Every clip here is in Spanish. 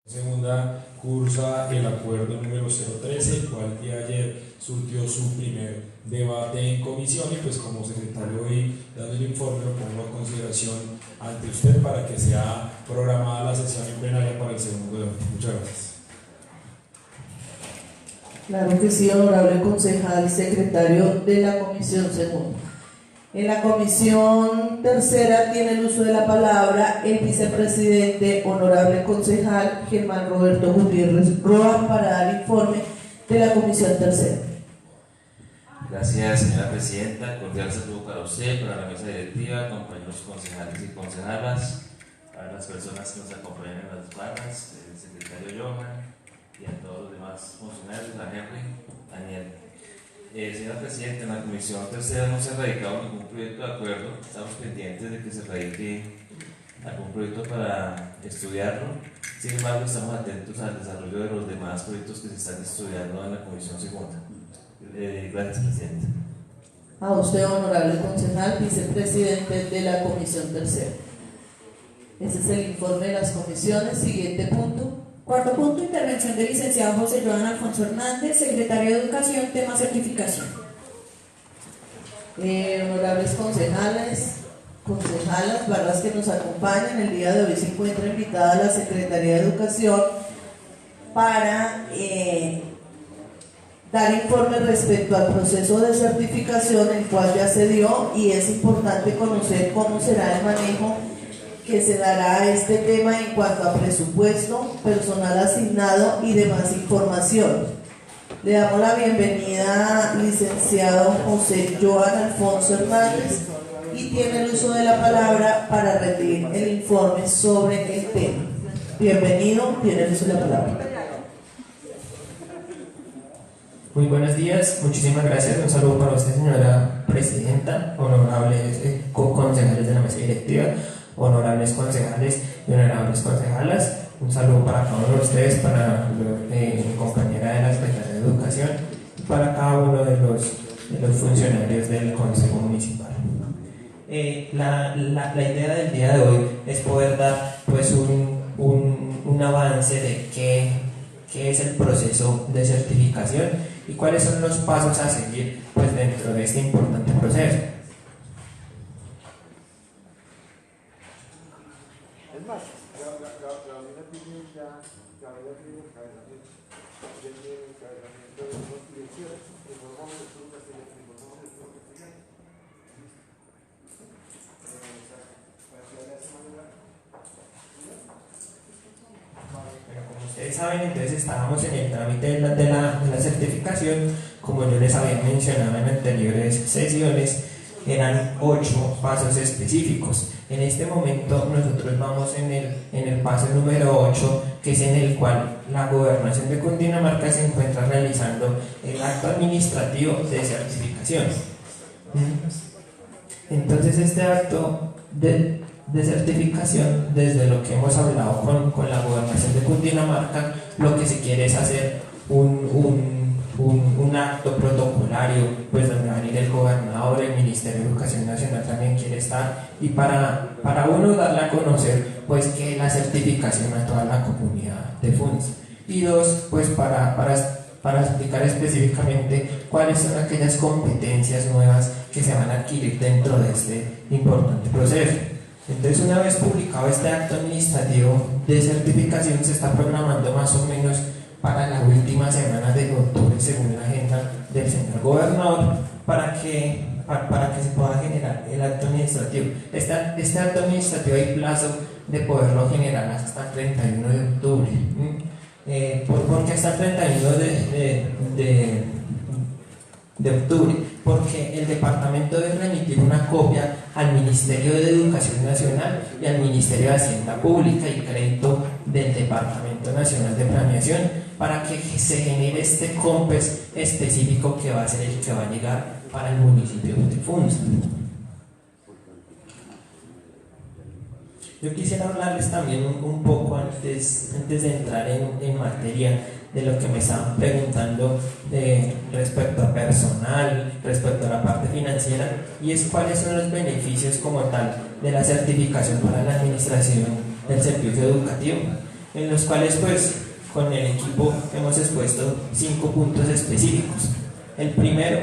Segunda cursa el acuerdo número 013, el cual día de ayer surtió su primer debate en comisión y pues como secretario hoy dando el informe lo pongo a consideración ante usted para que sea programada la sesión en plenaria para el segundo debate. Muchas gracias. Claro que sí, honorable concejal, secretario de la comisión segunda. En la comisión tercera tiene el uso de la palabra el vicepresidente, honorable concejal Germán Roberto Gutiérrez Roa, para dar informe de la comisión tercera. Gracias, señora presidenta. Cordial saludo para usted, para la mesa directiva, compañeros concejales y concejalas, para las personas que nos acompañan en las barras, el secretario Johan y a todos los demás funcionarios, a Henry, Daniel. Señora presidenta, en la comisión tercera no se ha radicado ningún proyecto de acuerdo. Estamos pendientes de que se radique algún proyecto para estudiarlo. Sin embargo, estamos atentos al desarrollo de los demás proyectos que se están estudiando en la comisión segunda. Gracias, presidenta. A usted, honorable concejal, vicepresidente de la comisión tercera. Ese es el informe de las comisiones. Siguiente punto. Cuarto punto, intervención del licenciado José Joan Alfonso Hernández, secretario de Educación, tema certificación. Honorables concejales, concejalas, barras que nos acompañan, el día de hoy se encuentra invitada la Secretaría de Educación para dar informe respecto al proceso de certificación, el cual ya se dio, y es importante conocer cómo será el manejo que se dará a este tema en cuanto a presupuesto, personal asignado y demás información. Le damos la bienvenida, licenciado José Joan Alfonso Hernández, y tiene el uso de la palabra para rendir el informe sobre el tema. Bienvenido, tiene el uso de la palabra. Muy buenos días, muchísimas gracias. Un saludo para usted, señora presidenta, honorables concejales de la mesa directiva, honorables concejales y honorables concejalas. Un saludo para cada uno de ustedes, para mi compañera de la Secretaría de Educación y para cada uno de los funcionarios del Consejo Municipal. La idea del día de hoy es poder dar pues un avance de qué es el proceso de certificación y cuáles son los pasos a seguir pues dentro de este importante proceso. Como ustedes saben, entonces estábamos en el trámite de la certificación. Como yo les había mencionado en anteriores sesiones, eran 8 pasos específicos. En este momento nosotros vamos en el paso número 8, que es en el cual la Gobernación de Cundinamarca se encuentra realizando el acto administrativo de certificación. Entonces este acto de certificación, desde lo que hemos hablado con la Gobernación de Cundinamarca, lo que se quiere es hacer un acto protocolario, pues donde va a ir el gobernador, el Ministerio de Educación Nacional también quiere estar, y para uno darle a conocer pues que la certificación a toda la comunidad de FUNS, y dos, pues para explicar específicamente cuáles son aquellas competencias nuevas que se van a adquirir dentro de este importante proceso. Entonces, una vez publicado este acto administrativo de certificación, se está programando más o menos para la última semana de octubre, según la agenda del señor gobernador, para que se pueda generar el acto administrativo. Este acto administrativo hay plazo de poderlo generar hasta el 31 de octubre. ¿Por qué hasta el 31 de octubre? Porque el departamento debe remitir una copia al Ministerio de Educación Nacional y al Ministerio de Hacienda Pública y Crédito del Departamento Nacional de Planeación, para que se genere este COMPES específico que va a ser el que va a llegar para el municipio de Funza. Yo quisiera hablarles también un poco antes de entrar en materia de lo que me estaban preguntando respecto a personal, respecto a la parte financiera, y es cuáles son los beneficios como tal de la certificación para la administración del servicio educativo. en los cuales pues con el equipo hemos expuesto 5 puntos específicos. El primero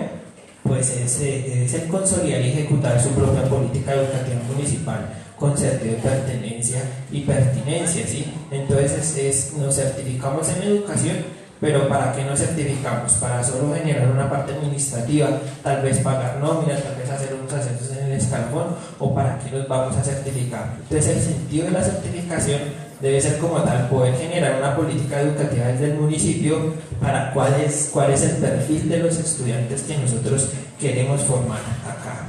pues es el consolidar y ejecutar su propia política educativa municipal con sentido de pertenencia y pertinencia, ¿sí? Entonces nos certificamos en educación, pero ¿para qué nos certificamos? Para solo generar una parte administrativa, tal vez pagar nóminas, tal vez hacer unos ascensos en el escalafón, o ¿para qué nos vamos a certificar? Entonces el sentido de la certificación debe ser como tal, poder generar una política educativa desde el municipio para cuál es el perfil de los estudiantes que nosotros queremos formar acá.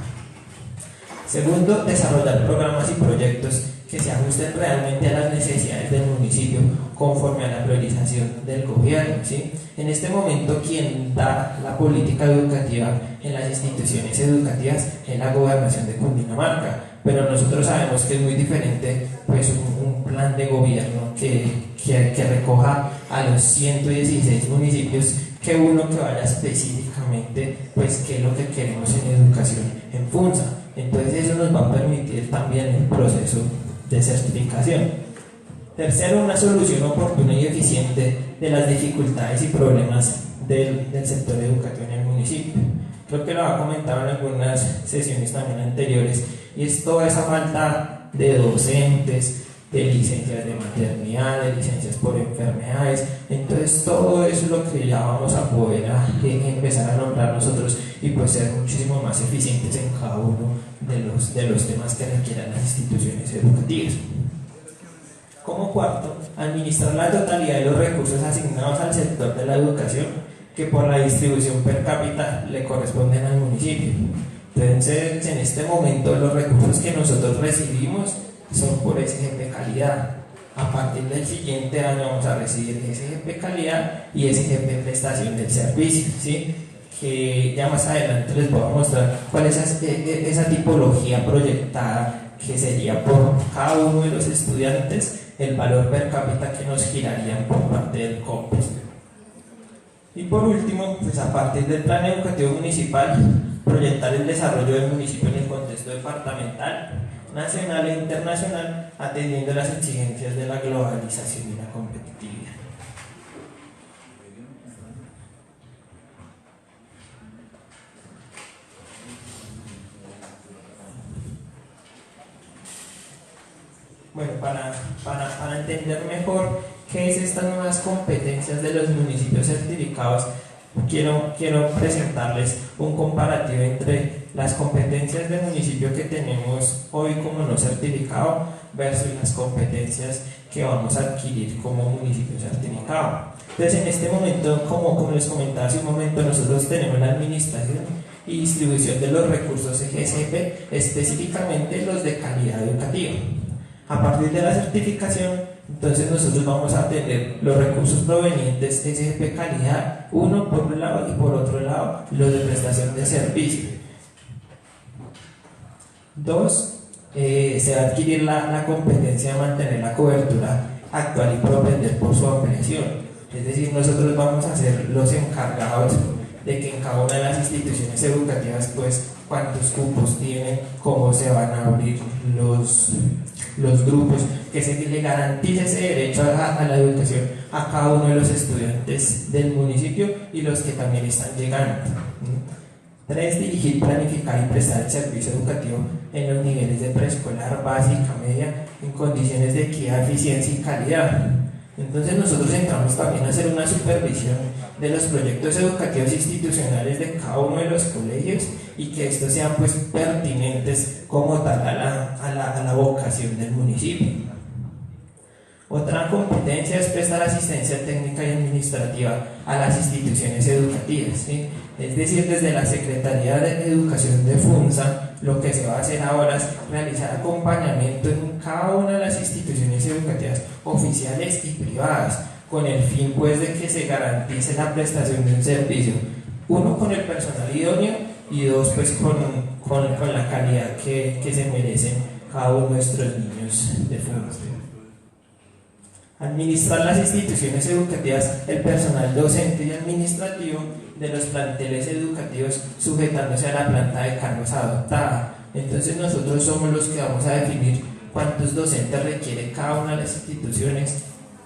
Segundo, desarrollar programas y proyectos que se ajusten realmente a las necesidades del municipio conforme a la priorización del gobierno, ¿sí? En este momento quien da la política educativa en las instituciones educativas es la Gobernación de Cundinamarca, pero nosotros sabemos que es muy diferente pues un plan de gobierno que recoja a los 116 municipios que uno que vaya específicamente pues qué es lo que queremos en educación en Funza. Entonces eso nos va a permitir también el proceso de certificación. Tercero, una solución oportuna y eficiente de las dificultades y problemas del sector educativo en el municipio. Creo que lo ha comentado en algunas sesiones también anteriores, y es toda esa falta de docentes, de licencias de maternidad, de licencias por enfermedades. Entonces todo eso es lo que ya vamos a poder empezar a nombrar nosotros y pues ser muchísimo más eficientes en cada uno de los temas que requieran las instituciones educativas. Como cuarto, administrar la totalidad de los recursos asignados al sector de la educación que por la distribución per cápita le corresponden al municipio. Entonces, en este momento los recursos que nosotros recibimos son por SGP calidad. A partir del siguiente año vamos a recibir SGP calidad y SGP prestación del servicio, ¿sí? Que ya más adelante les voy a mostrar cuál es esa tipología proyectada que sería por cada uno de los estudiantes el valor per cápita que nos girarían por parte del COMPES. Y por último, pues a partir del plan educativo municipal, proyectar el desarrollo del municipio en el contexto departamental, nacional e internacional, atendiendo las exigencias de la globalización y la competitividad. Bueno, para entender mejor qué es estas nuevas competencias de los municipios certificados, quiero presentarles un comparativo entre las competencias del municipio que tenemos hoy como no certificado versus las competencias que vamos a adquirir como municipio certificado. Entonces, en este momento, como les comentaba hace un momento, nosotros tenemos la administración y distribución de los recursos SGP, específicamente los de calidad educativa. A partir de la certificación, entonces nosotros vamos a tener los recursos provenientes SGP calidad, uno por un lado, y por otro lado los de prestación de servicio. Dos, se va a adquirir la competencia de mantener la cobertura actual y propender por su ampliación. Es decir, nosotros vamos a ser los encargados de que en cada una de las instituciones educativas, pues, cuántos cupos tienen, cómo se van a abrir los grupos, que se le garantice ese derecho a la educación a cada uno de los estudiantes del municipio y los que también están llegando. 3. Dirigir, planificar y prestar el servicio educativo en los niveles de preescolar, básica, media, en condiciones de equidad, eficiencia y calidad. Entonces nosotros entramos también a hacer una supervisión de los proyectos educativos institucionales de cada uno de los colegios y que estos sean pues pertinentes como tal a la vocación del municipio. Otra competencia es prestar asistencia técnica y administrativa a las instituciones educativas, ¿sí? Es decir, desde la Secretaría de Educación de Funza, lo que se va a hacer ahora es realizar acompañamiento en cada una de las instituciones educativas oficiales y privadas, con el fin pues de que se garantice la prestación de un servicio, uno con el personal idóneo y dos pues con la calidad que se merecen cada uno de nuestros niños de Funza. Administrar las instituciones educativas, el personal docente y administrativo de los planteles educativos sujetándose a la planta de cargos adoptada. Entonces nosotros somos los que vamos a definir cuántos docentes requiere cada una de las instituciones,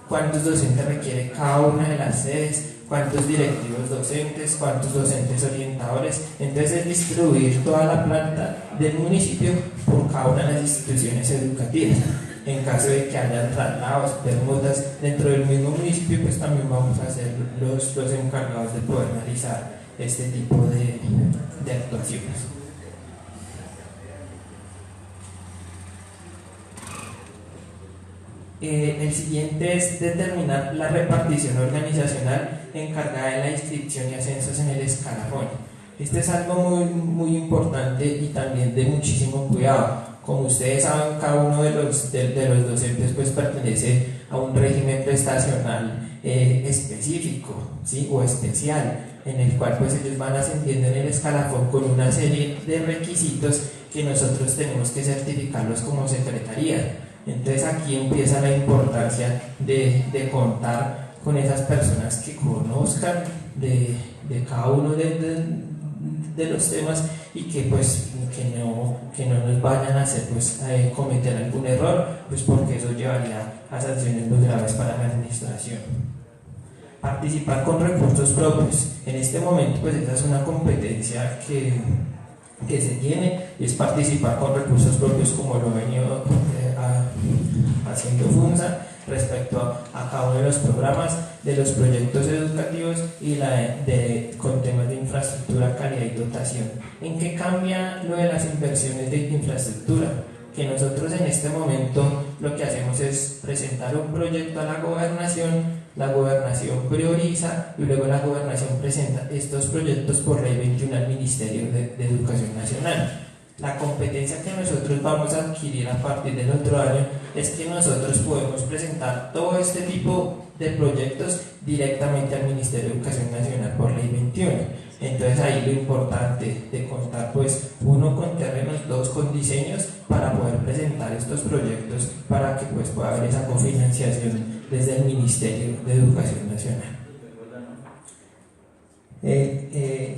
cuántos docentes requiere cada una de las sedes, cuántos directivos docentes, cuántos docentes orientadores. Entonces es distribuir toda la planta del municipio por cada una de las instituciones educativas. En caso de que haya traslados, permutas dentro del mismo municipio, pues también vamos a ser los encargados de poder realizar este tipo de actuaciones. El siguiente es determinar la repartición organizacional encargada de la inscripción y ascensos en el escalafón. Este es algo muy importante y también de muchísimo cuidado. Como ustedes saben, cada uno de los docentes pues pertenece a un régimen prestacional específico, ¿sí? O especial, en el cual pues ellos van ascendiendo en el escalafón con una serie de requisitos que nosotros tenemos que certificarlos como secretaría. Entonces aquí empieza la importancia de contar con esas personas que conozcan de cada uno de los temas y que pues que no nos vayan a hacer pues cometer algún error, pues porque eso llevaría a sanciones muy graves para la administración. Participar con recursos propios. En este momento pues esa es una competencia que se tiene, y es participar con recursos propios, como lo he venido haciendo FUNSA respecto a cada uno de los programas, de los proyectos educativos y con temas de infraestructura, calidad y dotación. ¿En qué cambia lo de las inversiones de infraestructura? Que nosotros en este momento lo que hacemos es presentar un proyecto a la gobernación prioriza y luego la gobernación presenta estos proyectos por ley 21 al Ministerio de Educación Nacional. La competencia que nosotros vamos a adquirir a partir del otro año es que nosotros podemos presentar todo este tipo de proyectos directamente al Ministerio de Educación Nacional por ley 21. Entonces ahí lo importante de contar pues uno con terrenos, dos con diseños para poder presentar estos proyectos para que pues pueda haber esa cofinanciación desde el Ministerio de Educación Nacional.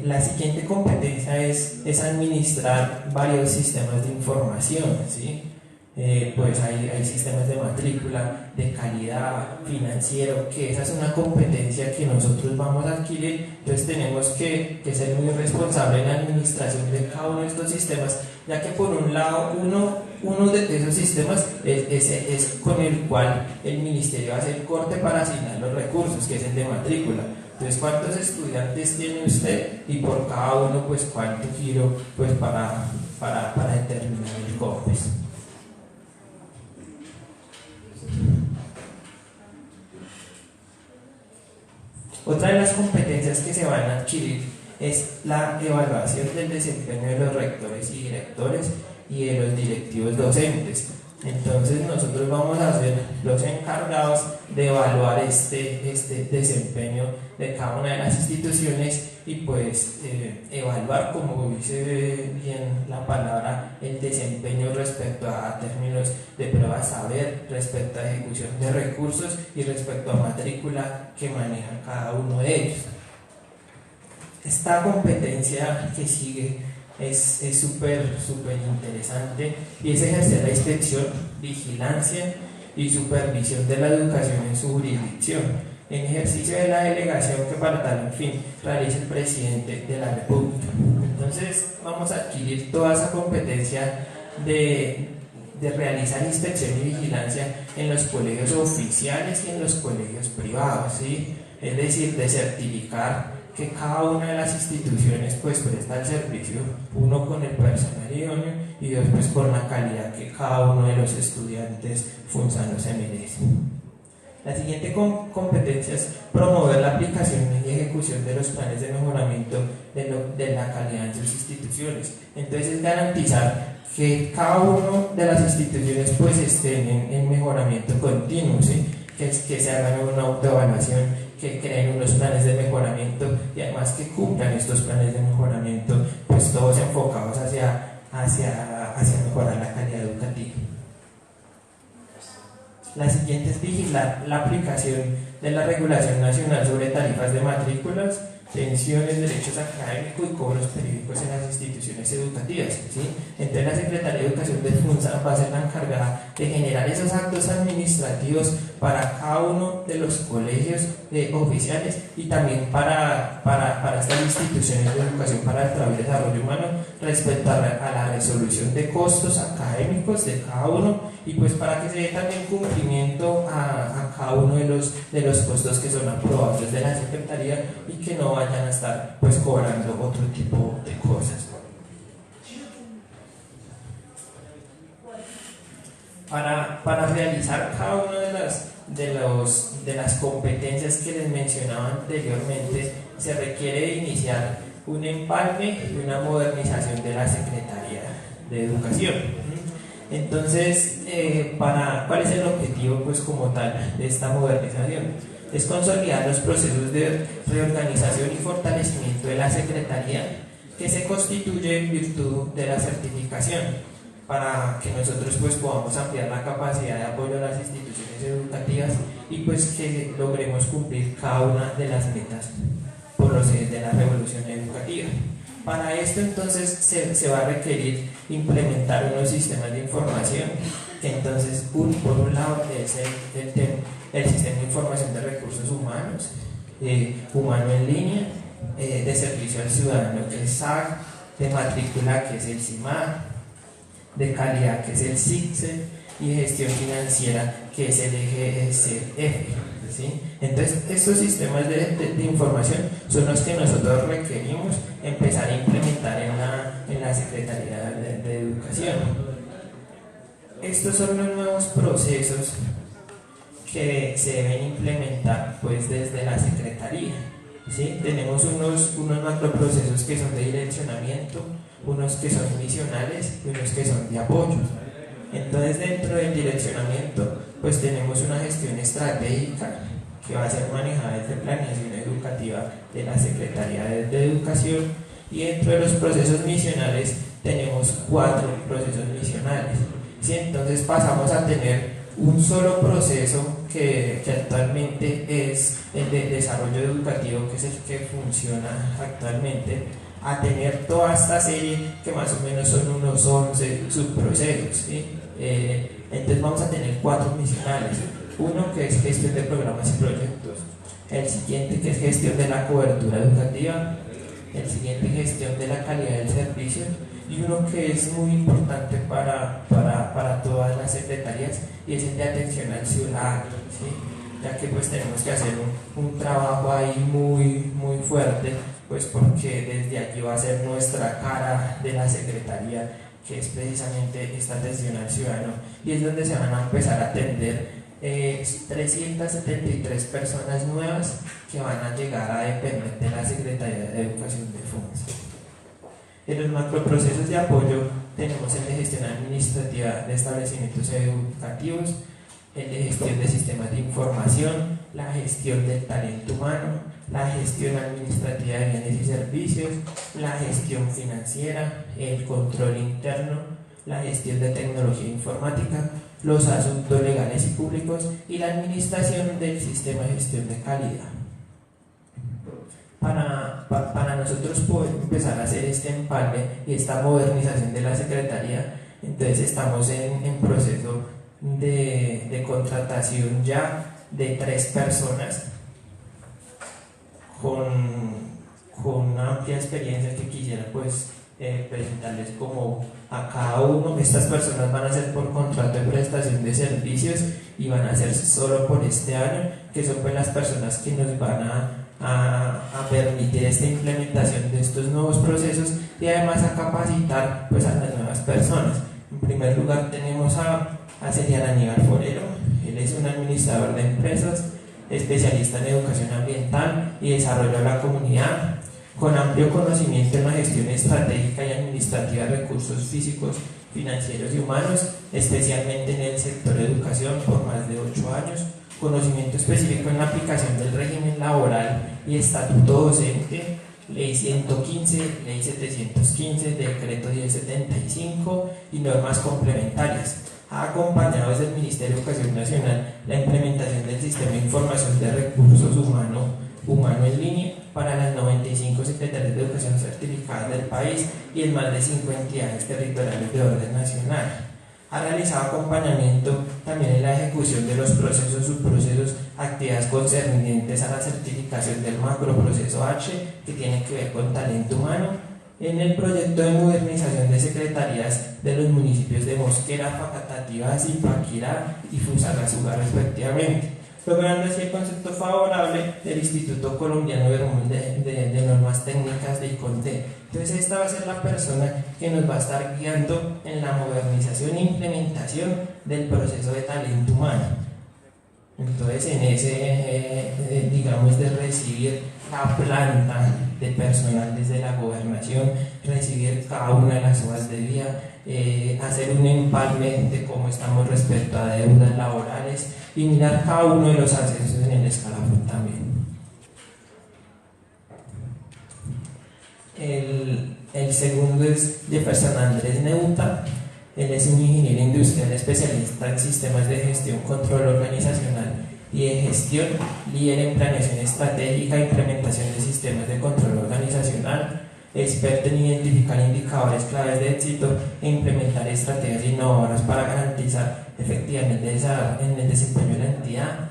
La siguiente competencia es administrar varios sistemas de información, ¿sí? Pues hay sistemas de matrícula, de calidad, financiero, que esa es una competencia que nosotros vamos a adquirir. Entonces tenemos que ser muy responsables en la administración de cada uno de estos sistemas, ya que por un lado uno de esos sistemas es con el cual el ministerio hace el corte para asignar los recursos, que es el de matrícula. Entonces, ¿cuántos estudiantes tiene usted? Y por cada uno, pues, ¿cuánto giro pues, para determinar el COPES? Otra de las competencias que se van a adquirir es la evaluación del desempeño de los rectores y directores y de los directivos docentes. Entonces nosotros vamos a ser los encargados de evaluar este desempeño de cada una de las instituciones y pues evaluar, como dice bien la palabra, el desempeño respecto a términos de pruebas saber, respecto a ejecución de recursos y respecto a matrícula que maneja cada uno de ellos. Esta competencia que sigue es súper interesante y es ejercer la inspección, vigilancia y supervisión de la educación en su jurisdicción, en ejercicio de la delegación que para tal fin realiza el presidente de la República. Entonces vamos a adquirir toda esa competencia de realizar inspección y vigilancia en los colegios oficiales y en los colegios privados, ¿sí? Es decir, de certificar que cada una de las instituciones pues presta el servicio, uno con el personal idóneo y dos pues con la calidad que cada uno de los estudiantes funzanos se merece. La siguiente competencia es promover la aplicación y ejecución de los planes de mejoramiento de la calidad en sus instituciones. Entonces es garantizar que cada una de las instituciones pues estén en mejoramiento continuo, ¿sí? Que se hagan una autoevaluación, que creen unos planes de mejoramiento y además que cumplan estos planes de mejoramiento, pues todos enfocados hacia mejorar la calidad educativa. La siguiente es vigilar la aplicación de la regulación nacional sobre tarifas de matrículas, pensiones, derechos académicos y cobros periódicos en las instituciones educativas, ¿sí? Entonces la Secretaría de Educación del FUNSA va a ser la encargada de generar esos actos administrativos para cada uno de los colegios oficiales y también para estas instituciones de educación para el trabajo y desarrollo humano respecto a la resolución de costos académicos de cada uno, y pues para que se dé también cumplimiento a cada uno de los costos que son aprobados desde la Secretaría y que no vayan a estar pues cobrando otro tipo de cosas. Para realizar cada una de las competencias que les mencionaba anteriormente, se requiere iniciar un empalme y una modernización de la Secretaría de Educación. Entonces, ¿cuál es el objetivo pues, como tal de esta modernización? Es consolidar los procesos de reorganización y fortalecimiento de la Secretaría que se constituye en virtud de la certificación, para que nosotros pues podamos ampliar la capacidad de apoyo a las instituciones educativas y pues que logremos cumplir cada una de las metas por los ejes de la revolución educativa. Para esto entonces se va a requerir implementar unos sistemas de información, que entonces por un lado es el sistema de información de recursos humanos, humano en línea, de servicio al ciudadano que es SAC, de matrícula que es el CIMAC, de calidad que es el SICSE y gestión financiera que es el EGSF, ¿sí? Entonces estos sistemas de información son los que nosotros requerimos empezar a implementar en la Secretaría de Educación. Estos son los nuevos procesos que se deben implementar pues desde la Secretaría, ¿sí? Tenemos unos macroprocesos que son de direccionamiento, unos que son misionales y unos que son de apoyo. Entonces dentro del direccionamiento pues tenemos una gestión estratégica que va a ser manejada desde planeación educativa de la Secretaría de Educación, y dentro de los procesos misionales tenemos 4 procesos misionales, ¿sí? Entonces pasamos a tener un solo proceso que actualmente es el de desarrollo educativo, que es el que funciona actualmente, a tener toda esta serie que más o menos son unos 11 subprocesos, ¿sí? Entonces vamos a tener 4 misionales, uno que es gestión de programas y proyectos, el siguiente que es gestión de la cobertura educativa, el siguiente gestión de la calidad del servicio, y uno que es muy importante para todas las secretarías, y es el de atención al ciudadano, ¿sí? Ya que pues tenemos que hacer un trabajo ahí muy fuerte, pues porque desde allí va a ser nuestra cara de la Secretaría, que es precisamente esta atención al ciudadano, y es donde se van a empezar a atender 373 personas nuevas que van a llegar a depender de la Secretaría de Educación de FUNES. En los macroprocesos de apoyo tenemos el de gestión administrativa de establecimientos educativos, el de gestión de sistemas de información, la gestión del talento humano, la gestión administrativa de bienes y servicios, la gestión financiera, el control interno, la gestión de tecnología informática, los asuntos legales y públicos y la administración del sistema de gestión de calidad. Para nosotros poder empezar a hacer este empalme y esta modernización de la Secretaría, entonces estamos en proceso de contratación ya de 3 personas con una amplia experiencia que quisiera pues presentarles como a cada uno. Estas personas van a ser por contrato de prestación de servicios y van a ser solo por este año, que son pues las personas que nos van a permitir esta implementación de estos nuevos procesos y además a capacitar pues a las nuevas personas. En primer lugar tenemos a Celian Aníbal Forero. Él es un administrador de empresas, especialista en educación ambiental y desarrollo de la comunidad, con amplio conocimiento en la gestión estratégica y administrativa de recursos físicos, financieros y humanos, especialmente en el sector de educación por más de 8 años, conocimiento específico en la aplicación del régimen laboral y estatuto docente, Ley 115, Ley 715, Decreto 1075 y normas complementarias. Ha acompañado desde el Ministerio de Educación Nacional la implementación del Sistema de Información de Recursos Humano en línea para las 95 secretarías de educación certificadas del país y en más de 5 entidades territoriales de orden nacional. Ha realizado acompañamiento también en la ejecución de los procesos, subprocesos, actividades concernientes a la certificación del macroproceso H, que tiene que ver con talento humano, en el proyecto de modernización de secretarías de los municipios de Mosquera, Facatativá, Zipaquirá y Fusagasugá respectivamente, logrando así el concepto favorable del Instituto Colombiano de Normas Técnicas de ICONTE. Entonces esta va a ser la persona que nos va a estar guiando en la modernización e implementación del proceso de talento humano. Entonces en ese, digamos, de recibir la planta de personal desde la gobernación, recibir cada una de las hojas de vía, hacer un empalme de cómo estamos respecto a deudas laborales y mirar cada uno de los ascensos en el escalafón también. El segundo es Jefferson Andrés Neuta. Él es un ingeniero industrial especialista en sistemas de gestión, control organizacional y de gestión, líder en planeación estratégica e implementación de sistemas de control organizacional, experto en identificar indicadores claves de éxito e implementar estrategias innovadoras para garantizar efectivamente en el desempeño de la entidad.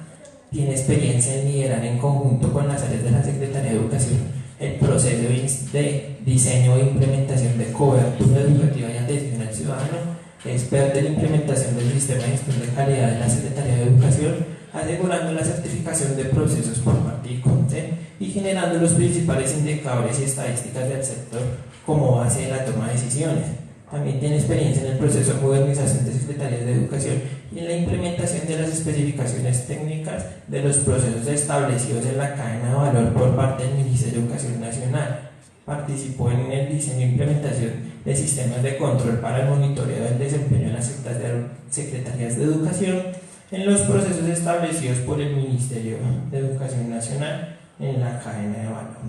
Tiene experiencia en liderar en conjunto con las áreas de la Secretaría de Educación el proceso de diseño e implementación de cobertura educativa y atención al ciudadano, experto en implementación del sistema de gestión de calidad de la Secretaría de Educación, asegurando la certificación de procesos por parte de ICONTE y generando los principales indicadores y estadísticas del sector como base de la toma de decisiones. También tiene experiencia en el proceso de modernización de secretarías de educación y en la implementación de las especificaciones técnicas de los procesos establecidos en la cadena de valor por parte del Ministerio de Educación Nacional. Participó en el diseño e implementación de sistemas de control para el monitoreo del desempeño de las secretarías de educación en los procesos establecidos por el Ministerio de Educación Nacional en la cadena de valor.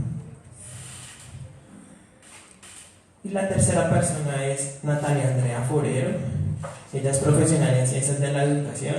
Y la tercera persona es Natalia Andrea Forero. Ella es profesional en ciencias de la educación,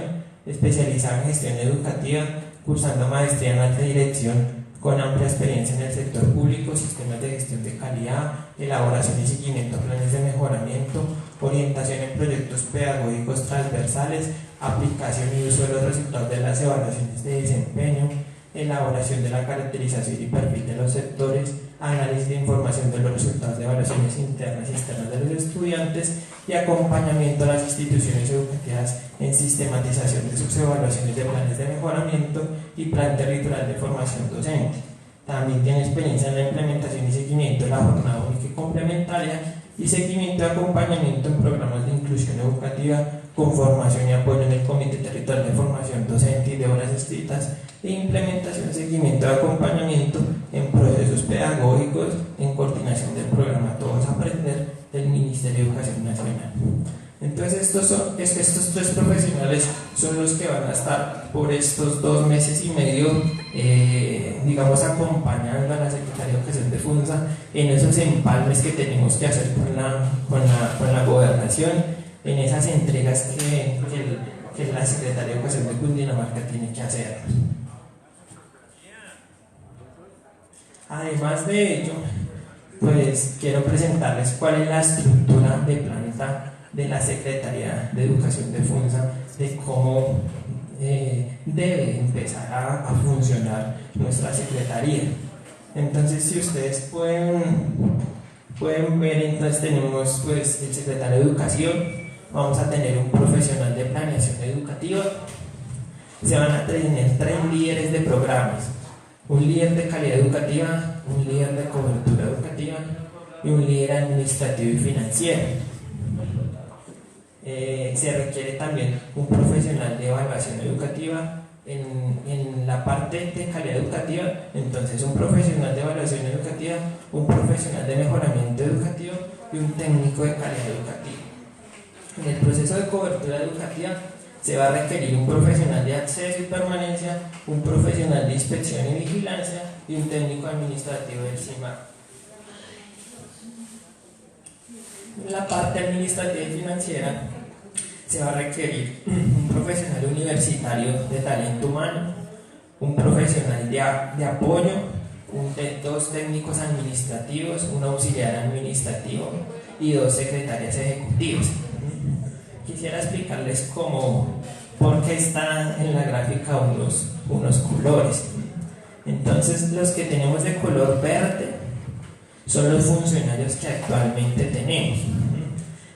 especializada en gestión educativa, cursando maestría en alta dirección, con amplia experiencia en el sector público, sistemas de gestión de calidad, elaboración y seguimiento a planes de mejoramiento, orientación en proyectos pedagógicos transversales, aplicación y uso de los resultados de las evaluaciones de desempeño, elaboración de la caracterización y perfil de los sectores, análisis de información de los resultados de evaluaciones internas y externas de los estudiantes y acompañamiento a las instituciones educativas en sistematización de sus evaluaciones de planes de mejoramiento y plan territorial de formación docente. También tiene experiencia en la implementación y seguimiento de la jornada única y complementaria y seguimiento y acompañamiento en programas de inclusión educativa con formación y apoyo en el Comité Territorial de Formación Docente y de Horas Escritas e implementación, seguimiento y acompañamiento en procesos pedagógicos en coordinación del programa Todos Aprender del Ministerio de Educación Nacional. Entonces estos tres profesionales son los que van a estar por estos 2 meses y medio digamos acompañando a la Secretaría de Educación de Funza en esos empalmes que tenemos que hacer con la gobernación, en esas entregas que la Secretaría de Educación de Cundinamarca tiene que hacer. Además de ello, pues quiero presentarles cuál es la estructura de planta de la Secretaría de Educación de Funza, de cómo debe empezar a funcionar nuestra Secretaría. Entonces, si ustedes pueden ver, entonces tenemos pues el secretario de Educación, vamos a tener un profesional de planeación educativa, se van a tener 3 líderes de programas, un líder de calidad educativa, un líder de cobertura educativa y un líder administrativo y financiero. Se requiere también un profesional de evaluación educativa en la parte de calidad educativa, entonces un profesional de evaluación educativa, un profesional de mejoramiento educativo y un técnico de calidad educativa. En el proceso de cobertura educativa se va a requerir un profesional de acceso y permanencia, un profesional de inspección y vigilancia y un técnico administrativo del CIMAC. En la parte administrativa y financiera se va a requerir un profesional universitario de talento humano, un profesional de apoyo, 2 técnicos administrativos, un auxiliar administrativo y 2 secretarias ejecutivas. quisiera explicarles por qué está en la gráfica unos colores. Entonces, los que tenemos de color verde son los funcionarios que actualmente tenemos.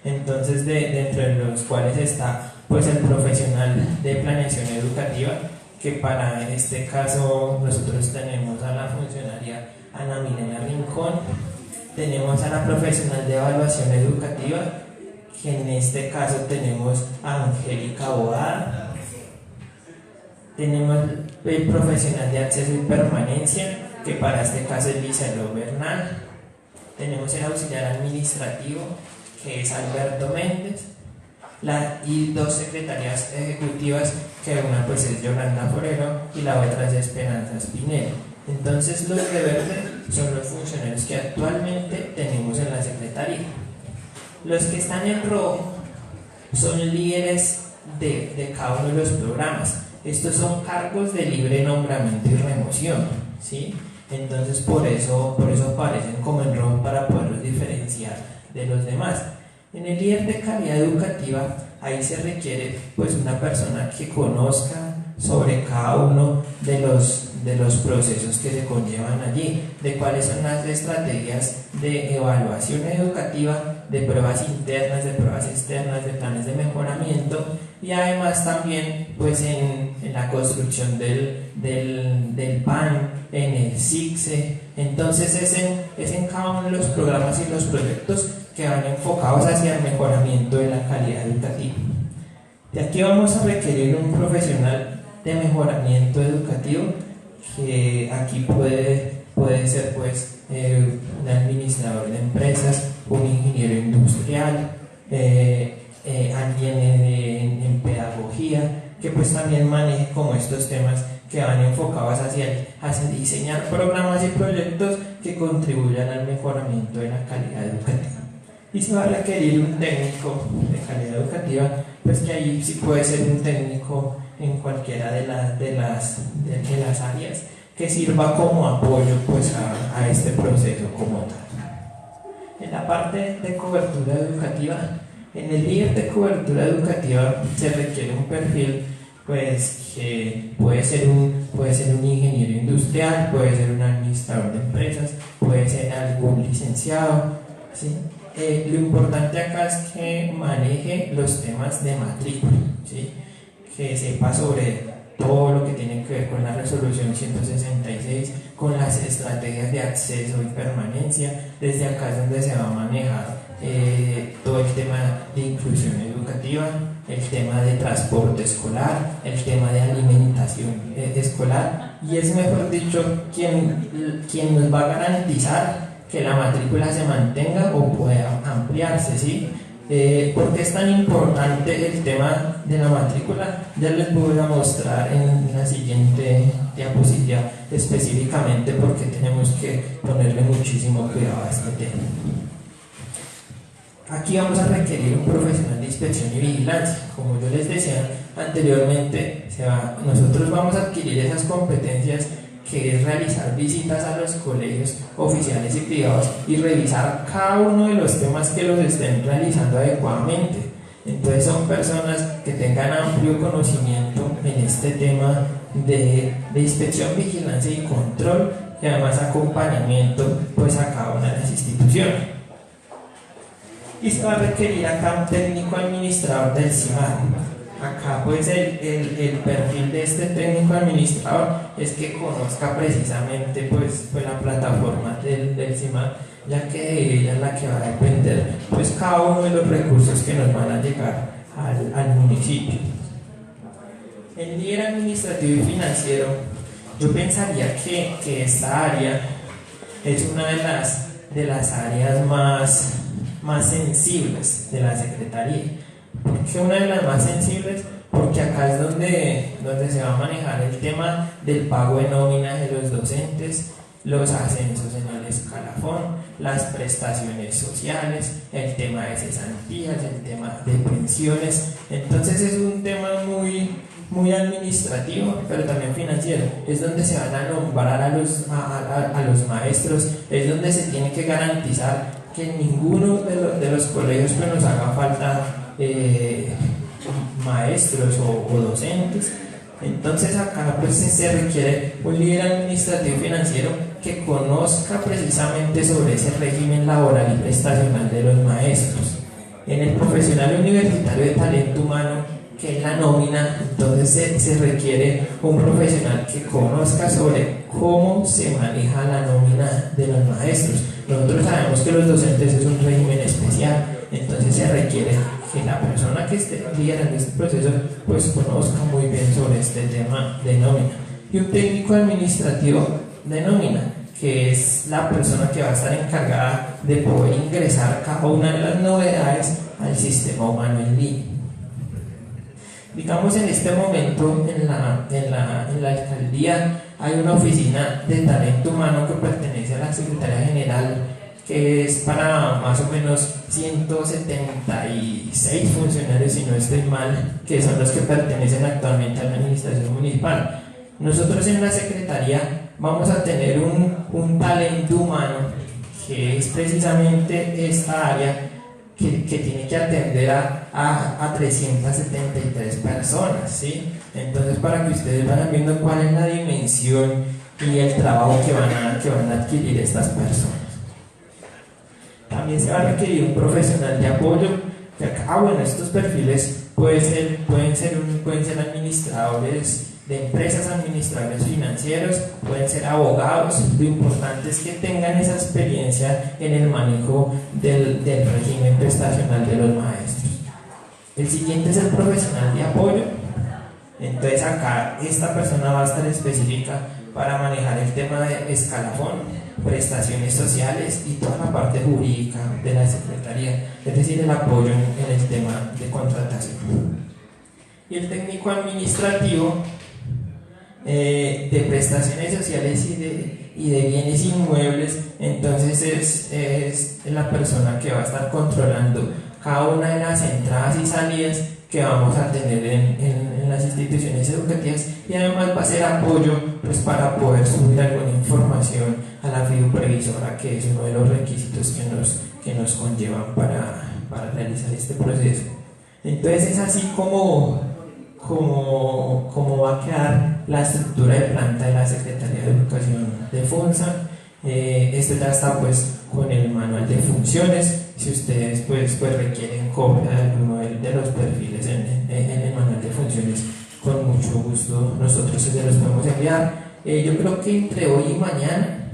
Entonces, dentro de los cuales está pues el profesional de planeación educativa, que para este caso nosotros tenemos a la funcionaria Ana Milena Rincón, tenemos a la profesional de evaluación educativa, que en este caso tenemos a Angélica Boada, tenemos el profesional de acceso y permanencia, que para este caso es Licelo Bernal, tenemos el auxiliar administrativo, que es Alberto Méndez, y dos secretarías ejecutivas, que una pues es Yolanda Forero y la otra es Esperanza Espinel. Entonces los de verde son los funcionarios que actualmente tenemos en la secretaría. Los que están en rojo son líderes de cada uno de los programas. Estos son cargos de libre nombramiento y remoción, ¿sí? Entonces por eso aparecen como en rojo, para poderlos diferenciar de los demás. En el líder de calidad educativa, ahí se requiere pues una persona que conozca sobre cada uno de los procesos que se conllevan allí, de cuáles son las estrategias de evaluación educativa, de pruebas internas, de pruebas externas, de planes de mejoramiento, y además también pues en la construcción del PAN, en el CICSE. Entonces es en cada uno de los programas y los proyectos que van enfocados hacia el mejoramiento de la calidad educativa. De aquí vamos a requerir un profesional de mejoramiento educativo, que aquí puede ser pues un administrador de empresas, un ingeniero industrial, alguien en pedagogía, que pues también maneje como estos temas que van enfocados hacia diseñar programas y proyectos que contribuyan al mejoramiento de la calidad educativa. Y se va a requerir un técnico de calidad educativa, pues que ahí sí puede ser un técnico en cualquiera de las áreas, que sirva como apoyo pues a este proceso como tal. En la parte de cobertura educativa, en el líder de cobertura educativa se requiere un perfil pues que puede ser un ingeniero industrial, puede ser un administrador de empresas, puede ser algún licenciado, ¿sí? Lo importante acá es que maneje los temas de matrícula, ¿sí? Que sepa sobre todo lo que tiene que ver con la resolución 166, con las estrategias de acceso y permanencia. Desde acá es donde se va a manejar todo el tema de inclusión educativa, el tema de transporte escolar, el tema de alimentación escolar, y es, mejor dicho, quien nos va a garantizar que la matrícula se mantenga o pueda ampliarse, ¿sí? ¿Por qué es tan importante el tema de la matrícula? Ya les voy a mostrar en la siguiente diapositiva específicamente porque tenemos que ponerle muchísimo cuidado a este tema. Aquí vamos a requerir un profesional de inspección y vigilancia. Como yo les decía anteriormente, nosotros vamos a adquirir esas competencias, que es realizar visitas a los colegios oficiales y privados y revisar cada uno de los temas que los estén realizando adecuadamente. Entonces son personas que tengan amplio conocimiento en este tema de inspección, vigilancia y control, y además acompañamiento pues a cada una de las instituciones. Y se va a requerir acá un técnico administrador del CIMAD. Acá pues el perfil de este técnico administrador es que conozca precisamente pues la plataforma del CIMAD, ya que de ella es la que va a depender pues cada uno de los recursos que nos van a llegar al municipio. El líder administrativo y financiero, yo pensaría que esta área es una de las áreas más sensibles de la Secretaría. ¿Por qué una de las más sensibles? Porque acá es donde se va a manejar el tema del pago de nómina de los docentes, los ascensos en el escalafón, las prestaciones sociales, el tema de cesantías, el tema de pensiones. Entonces es un tema muy administrativo, pero también financiero. Es donde se van a nombrar a los maestros, es donde se tiene que garantizar que ninguno de los colegios que nos haga falta maestros o docentes. Entonces acá pues se requiere un líder administrativo financiero que conozca precisamente sobre ese régimen laboral y prestacional de los maestros. En el profesional universitario de talento humano, que es la nómina, entonces se requiere un profesional que conozca sobre cómo se maneja la nómina de los maestros. Nosotros sabemos que los docentes es un régimen especial, entonces se requiere que la persona que esté liderando este proceso pues conozca muy bien sobre este tema de nómina. Y un técnico administrativo de nómina, que es la persona que va a estar encargada de poder ingresar cada una de las novedades al sistema humano en línea. Digamos, en este momento en la alcaldía hay una oficina de talento humano que pertenece a la Secretaría General, que es para más o menos 176 funcionarios, si no estoy mal, que son los que pertenecen actualmente a la administración municipal. Nosotros en la Secretaría vamos a tener un talento humano, que es precisamente esta área que tiene que atender a 373 personas, ¿sí? Entonces, para que ustedes vayan viendo cuál es la dimensión y el trabajo que van a adquirir estas personas. También se va a requerir un profesional de apoyo. Bueno, estos perfiles pueden ser administradores de empresas, administradores financieros, pueden ser abogados. Lo importante es que tengan esa experiencia en el manejo del régimen prestacional de los maestros. El siguiente es el profesional de apoyo. Entonces acá esta persona va a estar específica para manejar el tema de escalafón, prestaciones sociales y toda la parte jurídica de la Secretaría, es decir, el apoyo en el tema de contratación. Y el técnico administrativo de prestaciones sociales y de bienes inmuebles, entonces es la persona que va a estar controlando cada una de las entradas y salidas que vamos a tener en las instituciones educativas, y además va a ser apoyo pues, para poder subir alguna información a la fiduprevisora, que es uno de los requisitos que nos conllevan para realizar este proceso. Entonces es así como va a quedar la estructura de planta de la Secretaría de Educación de FUNSA. Esto ya está pues con el manual de funciones. Si ustedes pues requieren copia de alguno de los perfiles en el manual de funciones, con mucho gusto nosotros se los podemos enviar. Yo creo que entre hoy y mañana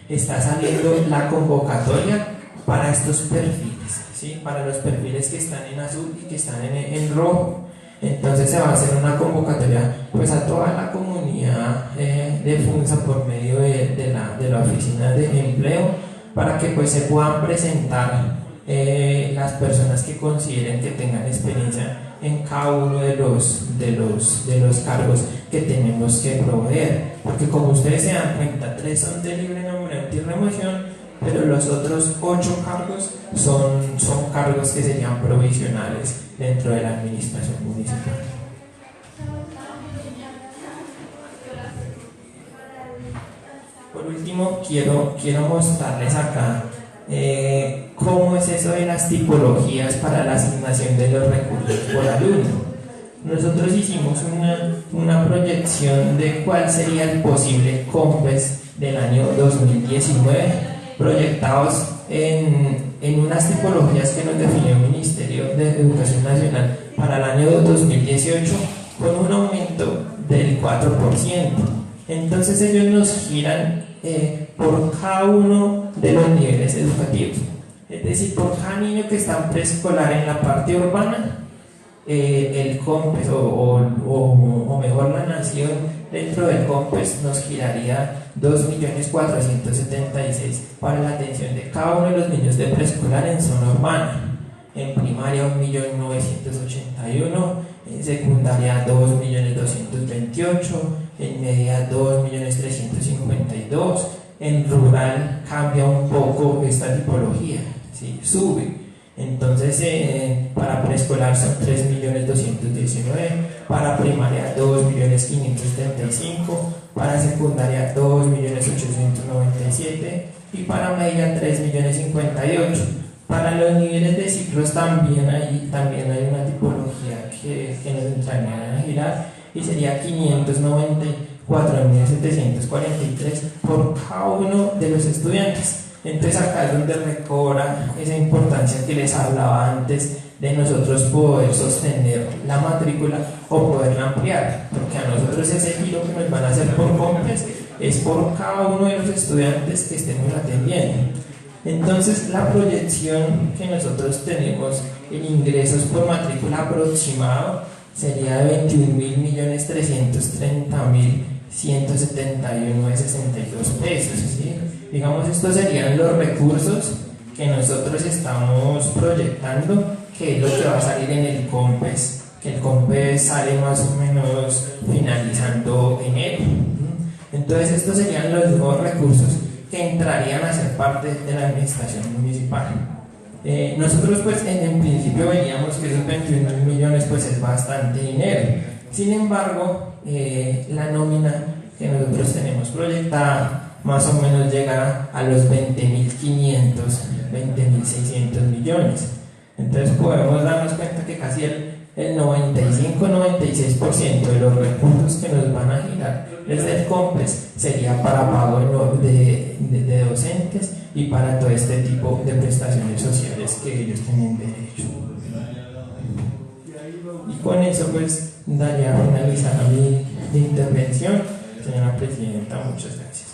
está saliendo la convocatoria para estos perfiles, ¿sí? Para los perfiles que están en azul y que están en rojo. Entonces se va a hacer una convocatoria pues a toda la comunidad de FUNSA por medio de la oficina de empleo, para que pues se puedan presentar las personas que consideren que tengan experiencia en cada uno de los cargos que tenemos que proveer, porque como ustedes se dan cuenta, 3 son de libre nombramiento y remoción, pero los otros 8 cargos son cargos que serían provisionales dentro de la administración municipal. Por último, quiero mostrarles acá cómo es eso de las tipologías para la asignación de los recursos por alumno. Nosotros hicimos una proyección de cuál sería el posible COMPES del año 2019, proyectados en unas tipologías que nos definió el Ministerio de Educación Nacional para el año 2018, con un aumento del 4%. Entonces ellos nos giran por cada uno de los niveles educativos, es decir, por cada niño que está en preescolar en la parte urbana, el COMPES o mejor la nación dentro del COMPES nos giraría 2.476.000 para la atención de cada uno de los niños de preescolar en zona urbana. En primaria 1.981.000, en secundaria 2.228.000, en media 2.352.000, en rural cambia un poco esta tipología, ¿sí? Sube. Entonces para preescolar son 3.219.000, para primaria 2.575.000, para secundaria 2.897.000 y para media 3.058.000. Para los niveles de ciclos también hay una tipología que nos entraña a girar y sería 594.743 por cada uno de los estudiantes. Entonces acá es donde recobra esa importancia que les hablaba antes de nosotros poder sostener la matrícula o poderla ampliar, porque a nosotros ese giro que nos van a hacer por COMPES es por cada uno de los estudiantes que estemos atendiendo. Entonces la proyección que nosotros tenemos en ingresos por matrícula aproximado sería de 21.330.171,62 pesos, ¿sí? Digamos, estos serían los recursos que nosotros estamos proyectando, que es lo que va a salir en el COMPES, que el COMPES sale más o menos finalizando enero. Entonces estos serían los nuevos recursos que entrarían a ser parte de la administración municipal. Nosotros pues en principio veíamos que esos 21 millones pues es bastante dinero. Sin embargo, la nómina que nosotros tenemos proyectada más o menos llega a los 20.500, 20.600 millones. Entonces podemos darnos cuenta que casi el 95-96% de los recursos que nos van a girar desde el COMPES sería para pago de docentes y para todo este tipo de prestaciones sociales que ellos tienen derecho. Y con eso pues daría finalizada mi intervención. Señora Presidenta, muchas gracias.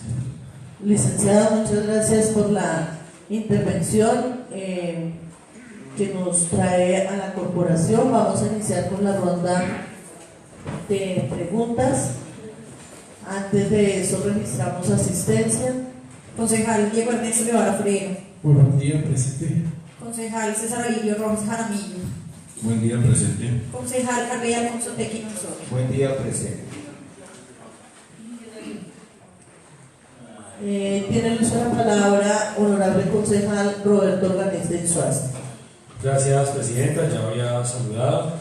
Licenciada, muchas gracias por la intervención que nos trae a la corporación. Vamos a iniciar con la ronda de preguntas. Antes de eso registramos asistencia. Concejal Diego Ernesto Guevara Freire. Buen día, presente. Concejal César Alirio Rojas Jaramillo. Buen día, presente. Concejal Carrey Alfonso Tequino Osorio. Buen día, presente. Tiene el uso de la palabra honorable concejal Roberto Organés de Insuaz. Gracias, Presidenta, ya había saludado.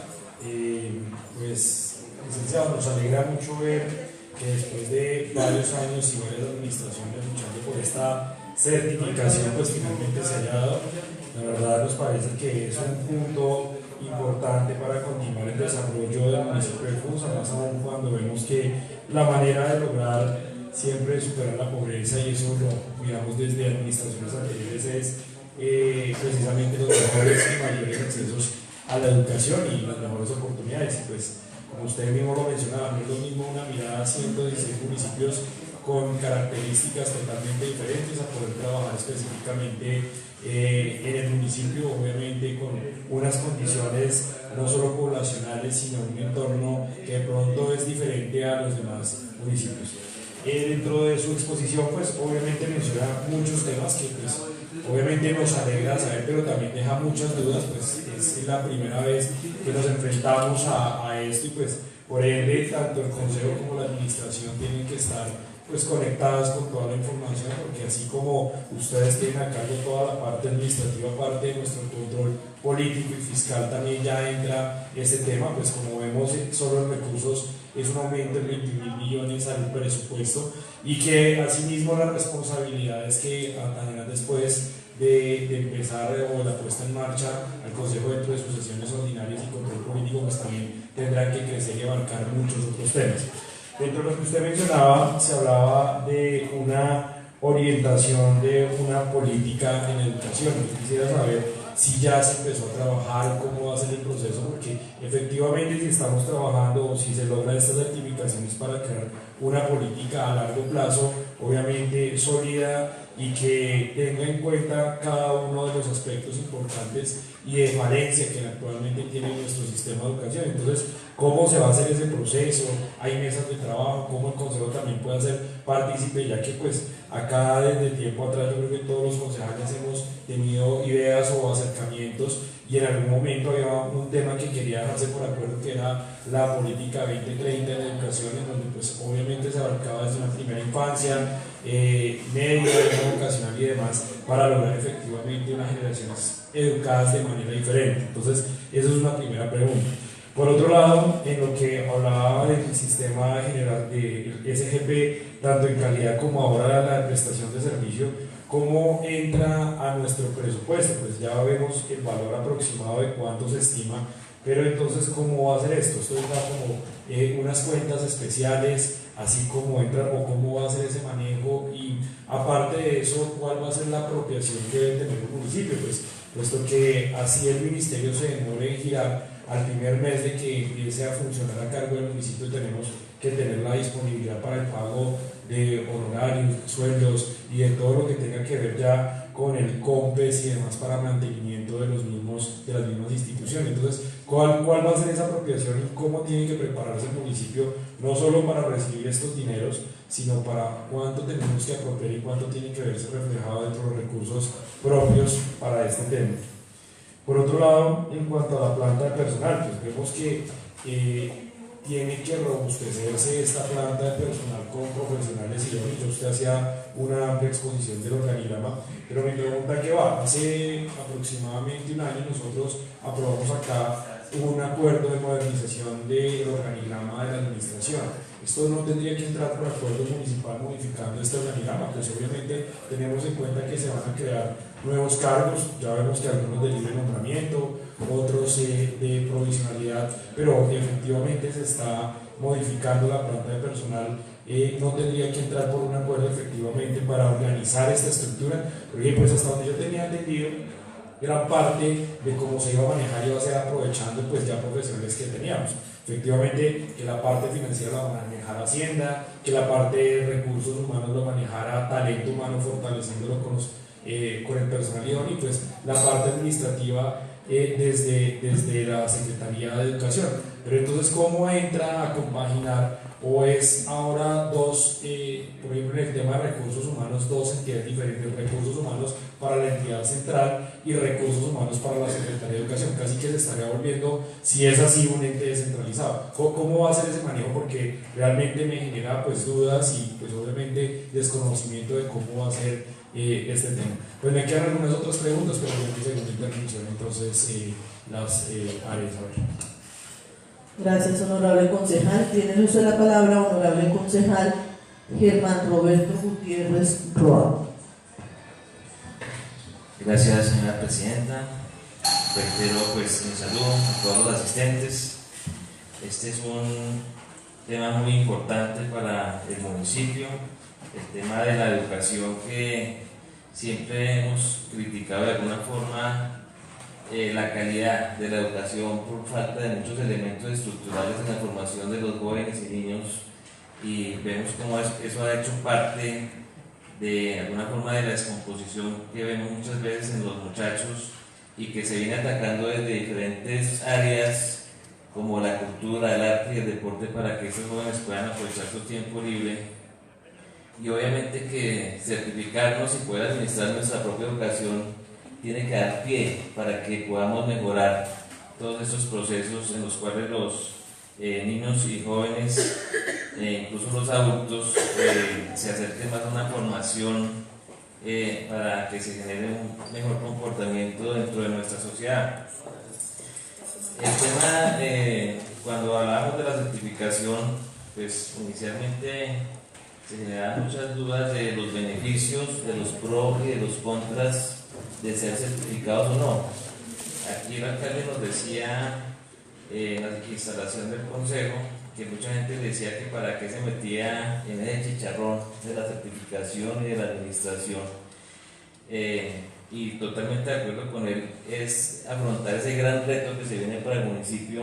Pues, licenciado, nos alegra mucho ver que después de varios años y varias administraciones luchando por esta certificación, pues finalmente se haya dado. La verdad nos parece que es un punto importante para continuar el desarrollo del municipio de Funza, más aún cuando vemos que la manera de lograr siempre superar la pobreza, y eso lo miramos desde administraciones anteriores, es precisamente los mejores y mayores accesos a la educación y las mejores oportunidades. Y pues, como usted mismo lo mencionaba, no es lo mismo una mirada a 116 municipios con características totalmente diferentes a poder trabajar específicamente en el municipio, obviamente con unas condiciones no solo poblacionales, sino un entorno que de pronto es diferente a los demás municipios. Dentro de su exposición, pues obviamente menciona muchos temas que pues obviamente nos alegra saber, pero también deja muchas dudas, pues es la primera vez que nos enfrentamos a esto, y pues por ende tanto el Consejo como la Administración tienen que estar pues conectadas con toda la información, porque así como ustedes tienen a cargo toda la parte administrativa, parte de nuestro control político y fiscal, también ya entra este tema. Pues como vemos, solo en recursos es un aumento de 20.000 millones al presupuesto, y que asimismo las responsabilidades que atañerán después de empezar o la puesta en marcha al Consejo dentro de sus sesiones ordinarias y control político, pues también tendrán que crecer y abarcar muchos otros temas. Dentro de lo que usted mencionaba, se hablaba de una orientación de una política en educación. Yo quisiera saber si ya se empezó a trabajar, cómo va a ser el proceso, porque efectivamente si estamos trabajando o si se logra estas certificaciones para crear una política a largo plazo, obviamente sólida y que tenga en cuenta cada uno de los aspectos importantes y de falencia que actualmente tiene nuestro sistema de educación. Entonces, ¿cómo se va a hacer ese proceso? ¿Hay mesas de trabajo? ¿Cómo el Consejo también puede hacer partícipe? Ya que pues acá desde tiempo atrás yo creo que todos los concejales hemos tenido ideas o acercamientos, y en algún momento había un tema que quería dejarse por acuerdo, que era la política 2030 en educación, en donde pues obviamente se abarcaba desde una primera infancia, media, vocacional y demás, para lograr efectivamente unas generaciones educadas de manera diferente. Entonces, esa es una primera pregunta. Por otro lado, en lo que hablaba del sistema general de SGP, tanto en calidad como ahora la prestación de servicio, ¿cómo entra a nuestro presupuesto? Pues ya vemos el valor aproximado de cuánto se estima, pero entonces, ¿cómo va a ser esto? Esto da como unas cuentas especiales, así como entra, o cómo va a ser ese manejo, y aparte de eso, ¿cuál va a ser la apropiación que debe tener el municipio? Pues, puesto que así el ministerio se demore en girar, al primer mes de que empiece a funcionar a cargo del municipio tenemos que tener la disponibilidad para el pago de honorarios, sueldos y de todo lo que tenga que ver ya con el COMPES y demás para mantenimiento de los mismos, de las mismas instituciones. Entonces, ¿cuál va a ser esa apropiación y cómo tiene que prepararse el municipio, no solo para recibir estos dineros, sino para cuánto tenemos que apropiar y cuánto tiene que verse reflejado dentro de los recursos propios para este tema? Por otro lado, en cuanto a la planta de personal, pues vemos que tiene que robustecerse esta planta de personal con profesionales idóneos. Usted hacía una amplia exposición del organigrama, pero mi pregunta que va, hace aproximadamente un año nosotros aprobamos acá un acuerdo de modernización del organigrama de la administración. Esto no tendría que entrar por acuerdo municipal modificando este organigrama, pues obviamente tenemos en cuenta que se van a crear nuevos cargos, ya vemos que algunos de libre nombramiento, otros de provisionalidad, pero efectivamente se está modificando la planta de personal. No tendría que entrar por un acuerdo efectivamente para organizar esta estructura, porque pues hasta donde yo tenía entendido, gran parte de cómo se iba a manejar iba a ser aprovechando pues ya profesionales que teníamos. Efectivamente, que la parte financiera la manejara Hacienda, que la parte de recursos humanos lo manejara talento humano, fortaleciéndolo con el personal idóneo, y pues la parte administrativa desde la Secretaría de Educación. Pero entonces, ¿cómo entra a compaginar? ¿O es ahora dos, por ejemplo, en el tema de recursos humanos, dos entidades diferentes, recursos humanos para la entidad central y recursos humanos para la Secretaría de Educación? Casi que se estaría volviendo, si es así, un ente descentralizado. ¿Cómo va a ser ese manejo? Porque realmente me genera pues dudas y pues obviamente desconocimiento de cómo va a ser este tema. Pues me quedan algunas otras preguntas, pero en mi segunda intervención entonces las haré saber. Gracias, honorable concejal. Tiene usted la palabra, honorable concejal Germán Roberto Gutiérrez Roa. Gracias, señora presidenta. Reitero pues un saludo a todos los asistentes. Este es un tema muy importante para el municipio, el tema de la educación, que siempre hemos criticado de alguna forma la calidad de la educación por falta de muchos elementos estructurales en la formación de los jóvenes y niños, y vemos cómo eso ha hecho parte de alguna forma de la descomposición que vemos muchas veces en los muchachos y que se viene atacando desde diferentes áreas como la cultura, el arte y el deporte, para que estos jóvenes puedan aprovechar su tiempo libre, y obviamente que certificarnos y poder administrar nuestra propia educación tiene que dar pie para que podamos mejorar todos estos procesos en los cuales los niños y jóvenes, incluso los adultos, se acerquen más a una formación para que se genere un mejor comportamiento dentro de nuestra sociedad. El tema, cuando hablamos de la certificación, pues inicialmente se generaban muchas dudas de los beneficios, de los pros y de los contras de ser certificados o no. Aquí el alcalde nos decía en la instalación del consejo que mucha gente decía que para qué se metía en ese chicharrón de la certificación y de la administración, y totalmente de acuerdo con él, es afrontar ese gran reto que se viene para el municipio,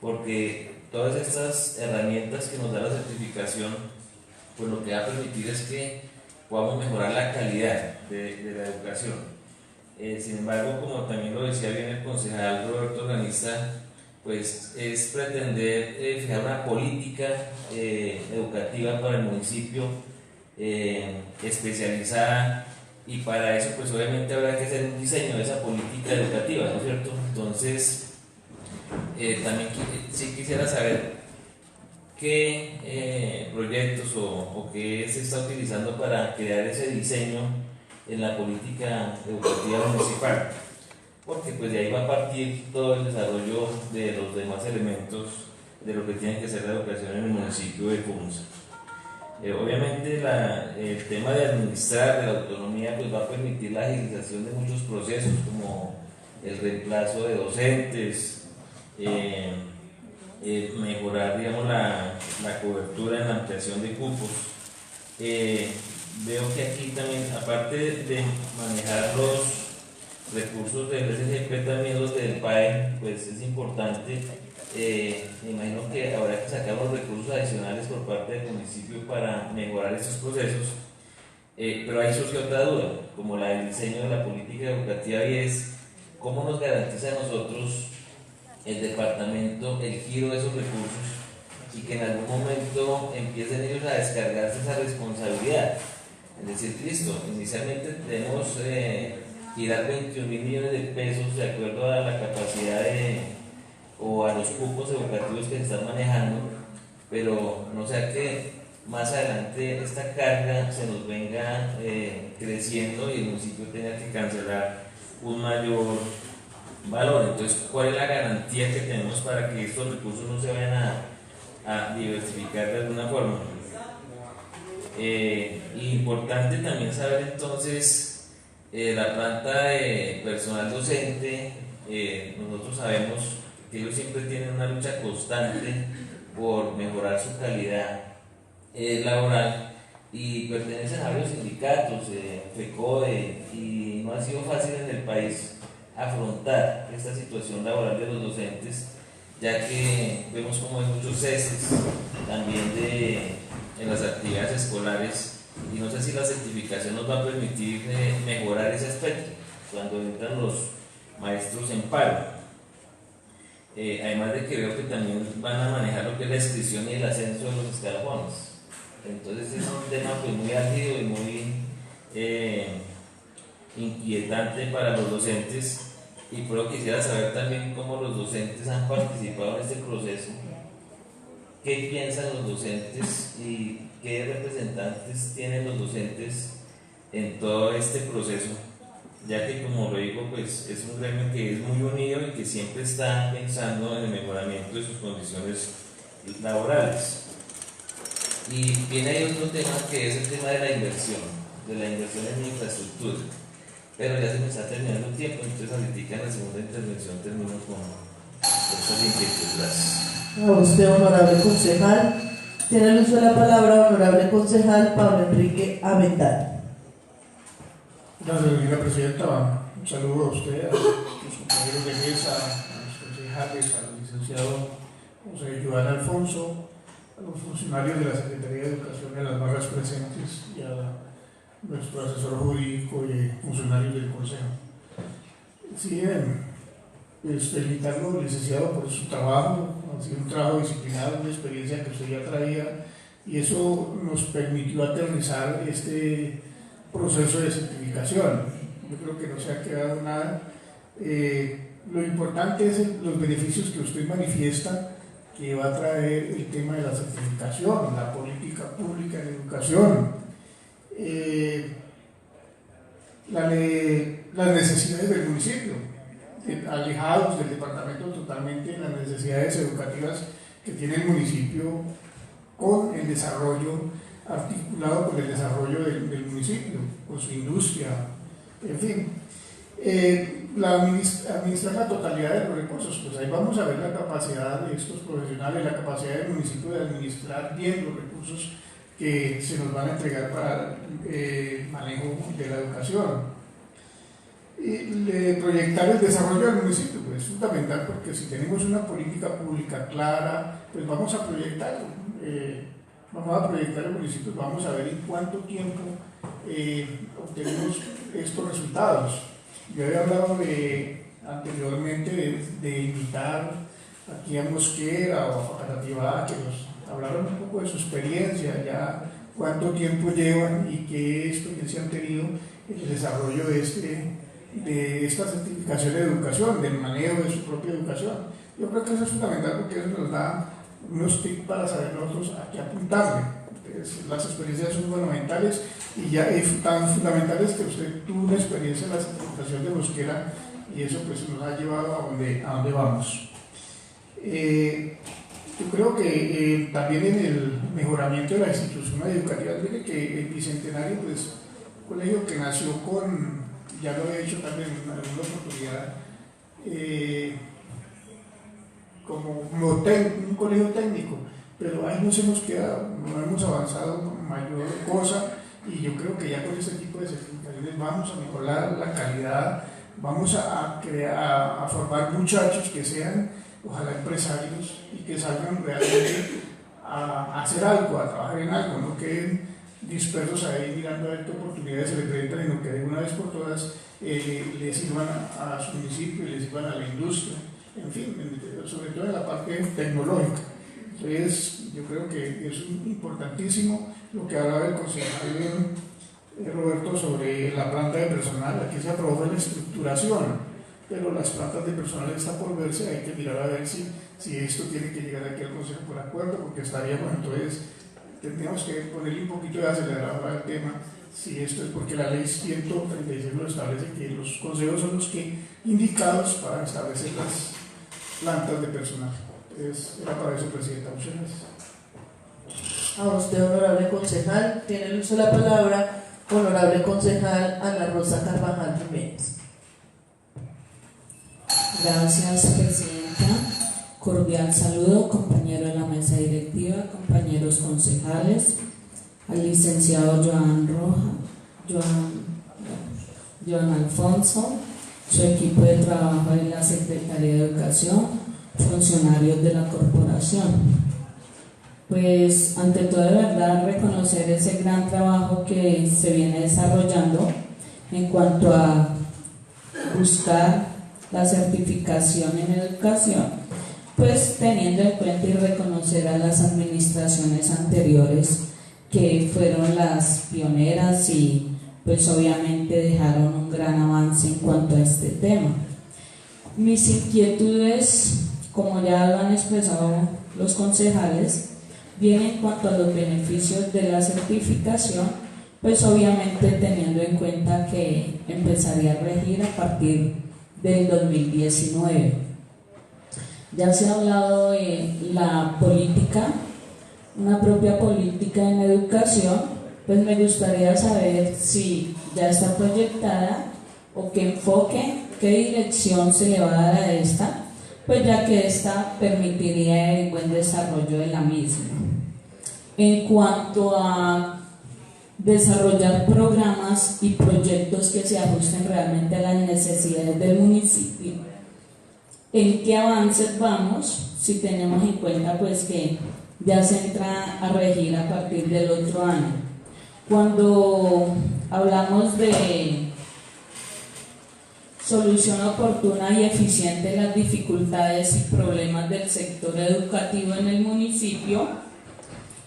porque todas estas herramientas que nos da la certificación, pues lo que va a permitir es que podamos mejorar la calidad de la educación. Sin embargo, como también lo decía bien el concejal Roberto Organista, pues es pretender fijar una política educativa para el municipio especializada, y para eso pues obviamente habrá que hacer un diseño de esa política educativa, ¿no es cierto? Entonces, también sí quisiera saber qué proyectos o qué se está utilizando para crear ese diseño en la política educativa municipal. porque pues de ahí va a partir todo el desarrollo de los demás elementos de lo que tiene que ser la educación en el municipio de Funza. Obviamente el tema de administrar, de la autonomía, pues va a permitir la agilización de muchos procesos como el reemplazo de docentes, mejorar, digamos, la cobertura en la ampliación de cupos. Veo que aquí también, aparte de manejar los recursos del SGP, también los del PAE, pues es importante. Me imagino que habrá que sacar los recursos adicionales por parte del municipio para mejorar estos procesos, pero ahí surgió otra duda, como la del diseño de la política educativa, y es cómo nos garantiza a nosotros el departamento el giro de esos recursos y que en algún momento empiecen ellos a descargarse esa responsabilidad. Es decir, listo, inicialmente tenemos girar 21.000 millones de pesos de acuerdo a la capacidad o a los cupos educativos que se están manejando, pero no sea que más adelante esta carga se nos venga creciendo y el municipio tenga que cancelar un mayor valor. Entonces, ¿cuál es la garantía que tenemos para que estos recursos no se vayan a diversificar de alguna forma? Importante también saber entonces la planta de personal docente. Nosotros sabemos que ellos siempre tienen una lucha constante por mejorar su calidad laboral y pertenecen a varios sindicatos, FECODE, y no ha sido fácil en el país afrontar esta situación laboral de los docentes, ya que vemos como hay muchos ceses también en las actividades escolares, y no sé si la certificación nos va a permitir mejorar ese aspecto cuando entran los maestros en paro. Además de que veo que también van a manejar lo que es la inscripción y el ascenso de los escalafones. Entonces es un tema pues muy álgido y muy inquietante para los docentes, y pero quisiera saber también cómo los docentes han participado en este proceso, qué piensan los docentes y qué representantes tienen los docentes en todo este proceso, ya que, como lo digo, pues es un gremio que es muy unido y que siempre está pensando en el mejoramiento de sus condiciones laborales. Y viene ahí otro tema, que es el tema de la inversión en infraestructura, pero ya se me está terminando el tiempo, entonces ahorita en la segunda intervención termino con estas inquietudes. A usted, honorable concejal. Tiene el uso de la palabra, honorable concejal Pablo Enrique Avendaño. Gracias, señora presidenta. Un saludo a usted, a los compañeros de mesa, a los concejales, al licenciado José Joan Alfonso, a los funcionarios de la Secretaría de Educación de las barras presentes y a nuestro asesor jurídico y funcionarios del Consejo. Sí, felicitarlo, licenciado, por su trabajo. Ha sido un trabajo disciplinado, una experiencia que usted ya traía, y eso nos permitió aterrizar este proceso de certificación. Yo creo que no se ha quedado nada. Lo importante es los beneficios que usted manifiesta que va a traer el tema de la certificación, la política pública en educación, las necesidades del municipio, alejados del departamento totalmente, las necesidades educativas que tiene el municipio con el desarrollo, articulado con el desarrollo del municipio, con su industria, en fin. Administrar la totalidad de los recursos, pues ahí vamos a ver la capacidad de estos profesionales, la capacidad del municipio de administrar bien los recursos que se nos van a entregar para el manejo de la educación. Proyectar el desarrollo del municipio, pues es fundamental, porque si tenemos una política pública clara, pues vamos a proyectarlo. Vamos a proyectar el municipio, vamos a ver en cuánto tiempo obtenemos estos resultados. Yo había hablado anteriormente de invitar aquí a Mosquera o a Facatativá que nos hablaron un poco de su experiencia, ya cuánto tiempo llevan y qué experiencia han tenido en el desarrollo de esta certificación de educación, del manejo de su propia educación. Yo creo que eso es fundamental, porque eso nos da unos tips para saber nosotros a qué apuntarle. Las experiencias son fundamentales, y ya tan fundamentales que usted tuvo una experiencia en la certificación de Mosquera y eso pues nos ha llevado a donde vamos. Yo creo que también en el mejoramiento de la institución educativa, mire que el Bicentenario, pues, un colegio que nació con, ya lo he dicho también en alguna oportunidad, como un colegio técnico, pero ahí nos hemos quedado, no hemos avanzado mayor cosa, y yo creo que ya con este tipo de certificaciones vamos a mejorar la calidad, vamos a formar muchachos que sean, ojalá, empresarios y que salgan realmente a hacer algo, a trabajar en algo, no queden dispersos ahí mirando a ver qué oportunidades se les presentan, sino que de una vez por todas les sirvan a su municipio, les sirvan a la industria, en fin, sobre todo en la parte tecnológica. Entonces, yo creo que es importantísimo lo que hablaba el concejal Roberto sobre la planta de personal. Aquí se aprobó la estructuración, pero las plantas de personal está por verse, hay que mirar a ver si esto tiene que llegar aquí al Consejo por acuerdo, porque estaríamos, entonces tendríamos que ponerle un poquito de acelerador al tema, si esto es porque la ley 136 lo establece, que los consejos son los que indicados para establecer las plantas de personal. Entonces, era para eso, Presidenta. Muchas gracias. A usted, honorable concejal, tiene el uso de la palabra, honorable concejal Ana Rosa Carvajal Jiménez. Gracias, Presidenta. Cordial saludo, compañero de la mesa directiva, compañeros concejales, al licenciado Joan Alfonso, su equipo de trabajo de la Secretaría de Educación, funcionarios de la corporación. Pues ante todo, de verdad, reconocer ese gran trabajo que se viene desarrollando en cuanto a buscar la certificación en educación, pues teniendo en cuenta y reconocer a las administraciones anteriores que fueron las pioneras y pues obviamente dejaron un gran avance en cuanto a este tema. Mis inquietudes, como ya lo han expresado los concejales, vienen en cuanto a los beneficios de la certificación, pues obviamente teniendo en cuenta que empezaría a regir a partir del 2019. Ya se ha hablado de la política, una propia política en educación, pues me gustaría saber si ya está proyectada o qué enfoque, qué dirección se le va a dar a esta, pues ya que esta permitiría el buen desarrollo de la misma. En cuanto a desarrollar programas y proyectos que se ajusten realmente a las necesidades del municipio, ¿en qué avances vamos? Si tenemos en cuenta pues que ya se entra a regir a partir del otro año. Cuando hablamos de solución oportuna y eficiente de las dificultades y problemas del sector educativo en el municipio,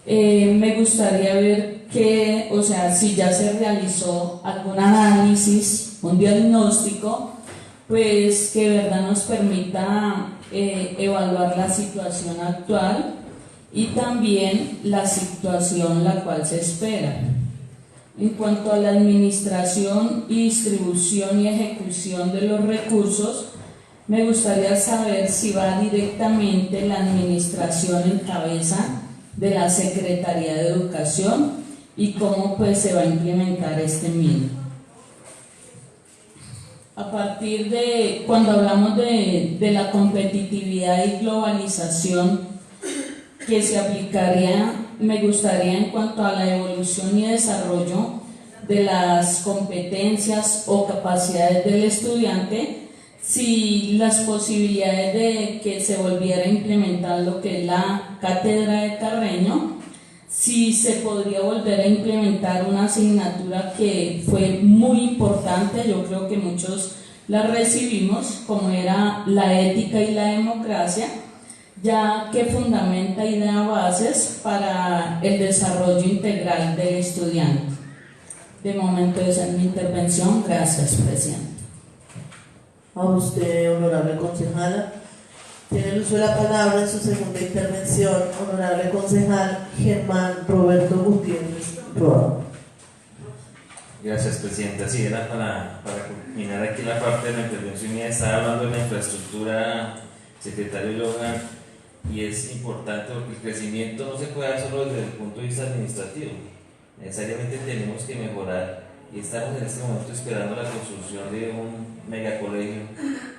me gustaría ver que, o sea, si ya se realizó algún análisis, un diagnóstico, pues que de verdad nos permita evaluar la situación actual y también la situación la cual se espera. En cuanto a la administración y distribución y ejecución de los recursos, me gustaría saber si va directamente la administración en cabeza de la Secretaría de Educación y cómo pues se va a implementar este mismo. A partir de cuando hablamos de la competitividad y globalización que se aplicaría, me gustaría en cuanto a la evolución y desarrollo de las competencias o capacidades del estudiante, si las posibilidades de que se volviera a implementar lo que es la cátedra de Carreño, si se podría volver a implementar una asignatura que fue muy importante, yo creo que muchos la recibimos, como era la ética y la democracia, ya que fundamenta y da bases para el desarrollo integral del estudiante. De momento esa es mi intervención. Gracias, Presidente. A usted, honorable concejala. Tiene el uso de la palabra en su segunda intervención, honorable concejal Germán Roberto Gutiérrez Roa. Gracias, Presidenta. Sí, era para culminar aquí la parte de la intervención mía. Estaba hablando de la infraestructura, secretario Logan, y es importante porque el crecimiento no se puede dar solo desde el punto de vista administrativo. Necesariamente tenemos que mejorar, y estamos en este momento esperando la construcción de un megacolegio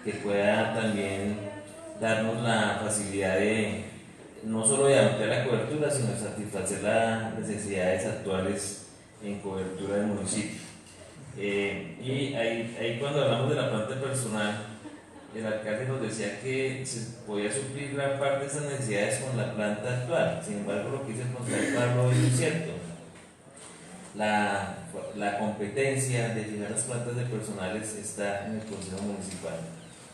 que pueda también darnos la facilidad de no solo de ampliar la cobertura, sino de satisfacer las necesidades actuales en cobertura del municipio. Y ahí cuando hablamos de la planta personal, el alcalde nos decía que se podía suplir gran parte de esas necesidades con la planta actual. Sin embargo, lo que dice el consejero Pablo es cierto. La competencia de llenar las plantas de personales está en el Consejo Municipal.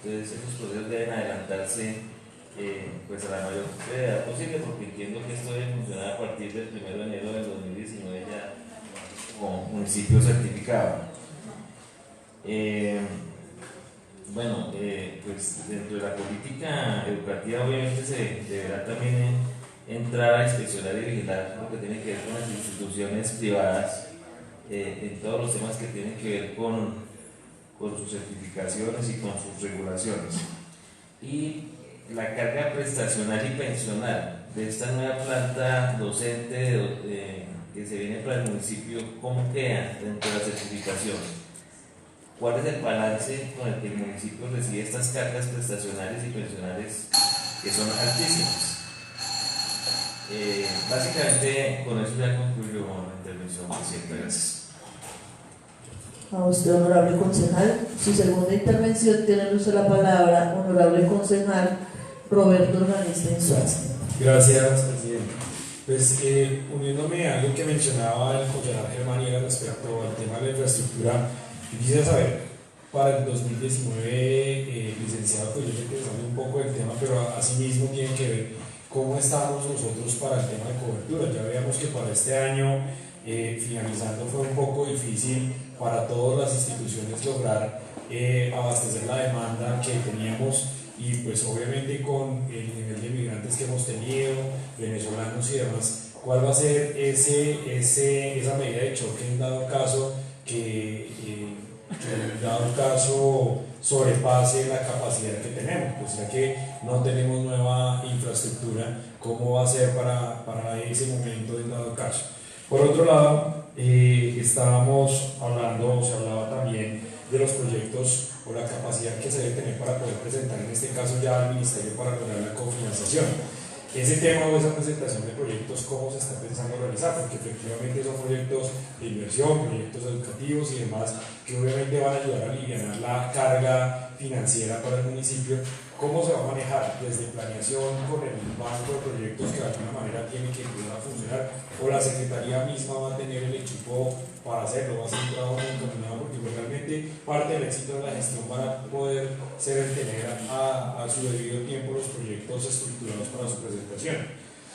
Entonces, esos procesos deben adelantarse pues a la mayor brevedad posible, porque entiendo que esto debe funcionar a partir del 1 de enero del 2019 ya con municipio certificado. Bueno, pues dentro de la política educativa obviamente se deberá también entrar a inspeccionar y vigilar lo que tiene que ver con las instituciones privadas en todos los temas que tienen que ver con sus certificaciones y con sus regulaciones. Y la carga prestacional y pensional de esta nueva planta docente que se viene para el municipio, ¿cómo queda dentro de la certificación? ¿Cuál es el balance con el que el municipio recibe estas cargas prestacionales y pensionales que son altísimas? Básicamente con eso ya concluyo la intervención, presidente. Gracias. A usted, honorable concejal. Su segunda intervención tiene usted la palabra, honorable concejal Roberto Organista Insuaza. Gracias, presidente. Pues uniéndome a algo que mencionaba el concejal Germán respecto al tema de la infraestructura, quisiera saber, para el 2019, licenciado, pues yo sé que sabe un poco del tema, pero asimismo tiene que ver cómo estamos nosotros para el tema de cobertura. Ya veíamos que para este año, finalizando, fue un poco difícil para todas las instituciones lograr abastecer la demanda que teníamos, y pues obviamente con el nivel de migrantes que hemos tenido, venezolanos y demás, ¿cuál va a ser esa medida de choque en dado caso que sobrepase la capacidad que tenemos? Pues ya que no tenemos nueva infraestructura, ¿cómo va a ser para ese momento en dado caso? Por otro lado, estábamos hablando, o se hablaba también de los proyectos o la capacidad que se debe tener para poder presentar, en este caso ya al Ministerio, para lograr la cofinanciación. Ese tema o esa presentación de proyectos, ¿cómo se está pensando realizar? Porque efectivamente son proyectos de inversión, proyectos educativos y demás, que obviamente van a ayudar a aliviar la carga financiera para el municipio. ¿Cómo se va a manejar desde planeación con el banco de proyectos que de alguna manera tiene que empezar a funcionar? ¿O la Secretaría misma va a tener el equipo para hacerlo? ¿Va a ser un trabajo muy encaminado? Porque realmente parte del éxito de la gestión para poder ser el tener a su debido tiempo los proyectos estructurados para su presentación.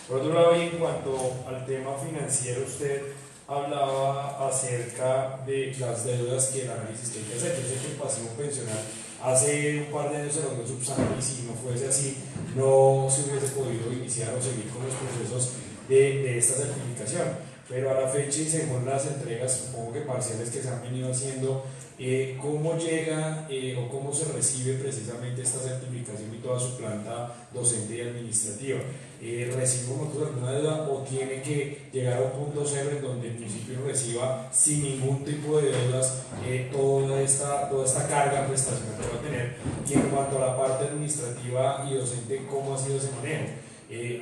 Por otro lado, y en cuanto al tema financiero, usted hablaba acerca de las deudas que el análisis que hay que hacer. Yo sé que el pasivo pensional hace un par de años se logró subsanar, y si no fuese así, no se hubiese podido iniciar o seguir con los procesos de esta certificación. Pero a la fecha, y según las entregas, supongo que parciales que se han venido haciendo, ¿cómo llega o cómo se recibe precisamente esta certificación y toda su planta docente y administrativa? ¿Recibimos nosotros alguna deuda o tiene que llegar a un punto cero en donde el municipio reciba sin ningún tipo de deudas toda esta carga prestacional que va a tener? Y en cuanto a la parte administrativa y docente, ¿cómo ha sido ese manejo?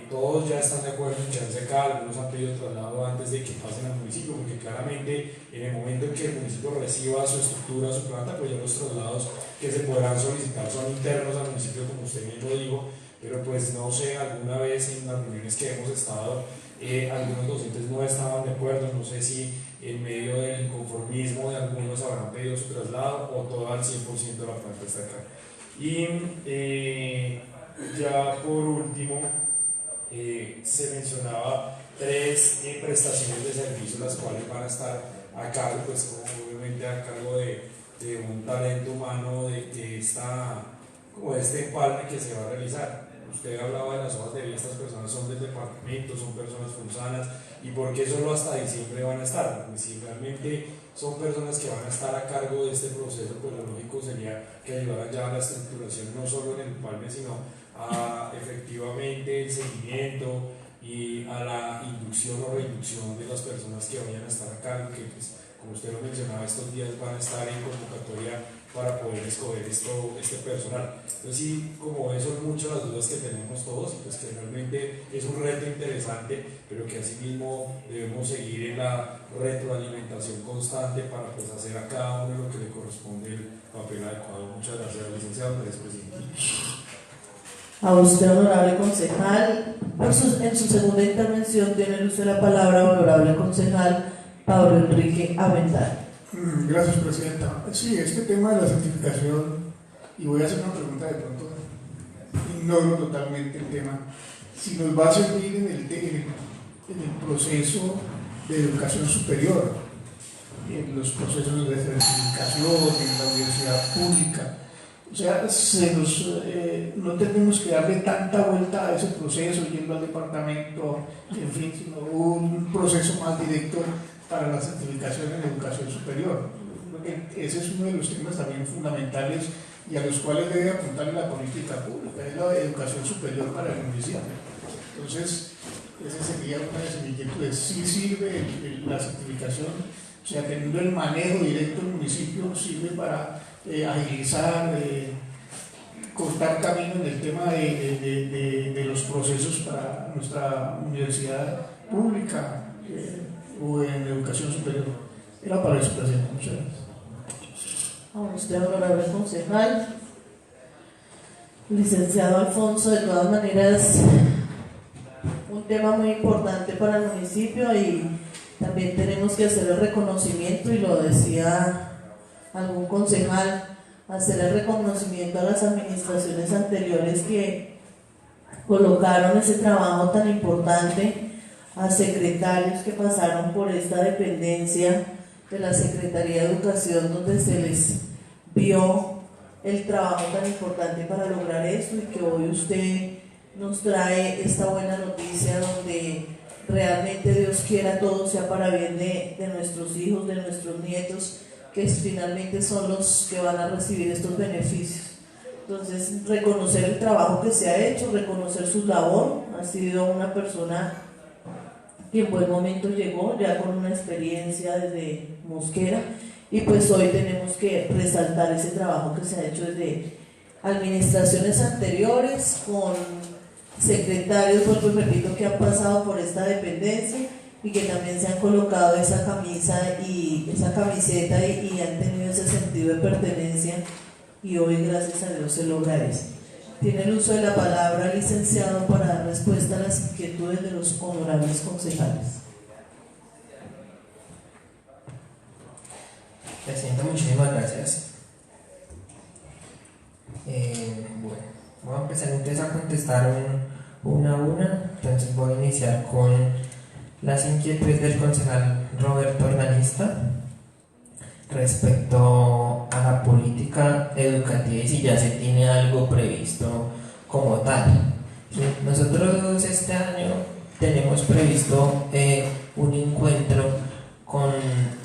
Todos ya están de acuerdo en echarse acá, algunos han pedido traslado antes de que pasen al municipio, porque claramente en el momento en que el municipio reciba su estructura, su planta, pues ya los traslados que se podrán solicitar son internos al municipio, como usted bien lo dijo. Pero pues no sé, alguna vez en las reuniones que hemos estado, algunos docentes no estaban de acuerdo, no sé si en medio del inconformismo de algunos habrán pedido su traslado o todo al 100% de la planta está acá. Y ya por último, se mencionaba 3 prestaciones de servicio, las cuales van a estar a cargo, pues obviamente a cargo de un talento humano de este empalme que se va a realizar. Usted hablaba de las hojas de vida, estas personas son del departamento, son personas funcionales, y por qué solo hasta diciembre van a estar, porque si realmente son personas que van a estar a cargo de este proceso, pues lo lógico sería que ayudaran ya a la estructuración no solo en el empalme, sino a efectivamente el seguimiento y a la inducción o reducción de las personas que vayan a estar a cargo, que pues, como usted lo mencionaba, estos días van a estar en convocatoria para poder escoger este personal. Entonces sí, como eso son muchas las dudas que tenemos todos, pues que realmente es un reto interesante, pero que asimismo debemos seguir en la retroalimentación constante para pues hacer a cada uno lo que le corresponde el papel adecuado. Muchas gracias, licenciado. Gracias, presidente. A usted, honorable concejal. En su segunda intervención tiene el uso de la palabra, honorable concejal Pablo Enrique Avendaño. Gracias, presidenta. Sí, este tema de la certificación, y voy a hacer una pregunta de pronto, ignoro totalmente el tema, si nos va a servir en el proceso de educación superior, en los procesos de certificación, en la universidad pública. O sea, no tenemos que darle tanta vuelta a ese proceso, yendo al departamento, en fin, sino un proceso más directo para la certificación en educación superior. Ese es uno de los temas también fundamentales y a los cuales debe apuntar la política pública, es la educación superior para el municipio. Entonces, esa sería una de las inquietudes. Sí sirve la certificación, o sea, teniendo el manejo directo del municipio, sirve para agilizar, cortar camino en el tema de los procesos para nuestra universidad pública o en educación superior. Era para eso, presidente. Muchas gracias. A usted, honorable concejal. Licenciado Alfonso, de todas maneras, un tema muy importante para el municipio y también tenemos que hacer el reconocimiento, y lo decía algún concejal, hacer el reconocimiento a las administraciones anteriores que colocaron ese trabajo tan importante, a secretarios que pasaron por esta dependencia de la Secretaría de Educación, donde se les vio el trabajo tan importante para lograr esto, y que hoy usted nos trae esta buena noticia donde realmente Dios quiera todo sea para bien de nuestros hijos, de nuestros nietos, que finalmente son los que van a recibir estos beneficios. Entonces, reconocer el trabajo que se ha hecho, reconocer su labor. Ha sido una persona que en buen momento llegó, ya con una experiencia desde Mosquera, y pues hoy tenemos que resaltar ese trabajo que se ha hecho desde administraciones anteriores, con secretarios, pues repito, que han pasado por esta dependencia y que también se han colocado esa camisa y esa camiseta y han tenido ese sentido de pertenencia, y hoy gracias a Dios se logra eso. Tiene el uso de la palabra, licenciado, para dar respuesta a las inquietudes de los honorables concejales. Presidente, muchísimas gracias. Bueno, voy a empezar entonces a contestar una a una. Entonces voy a iniciar con las inquietudes del concejal Roberto Organista respecto a la política educativa y si ya se tiene algo previsto como tal. Nosotros este año tenemos previsto un encuentro con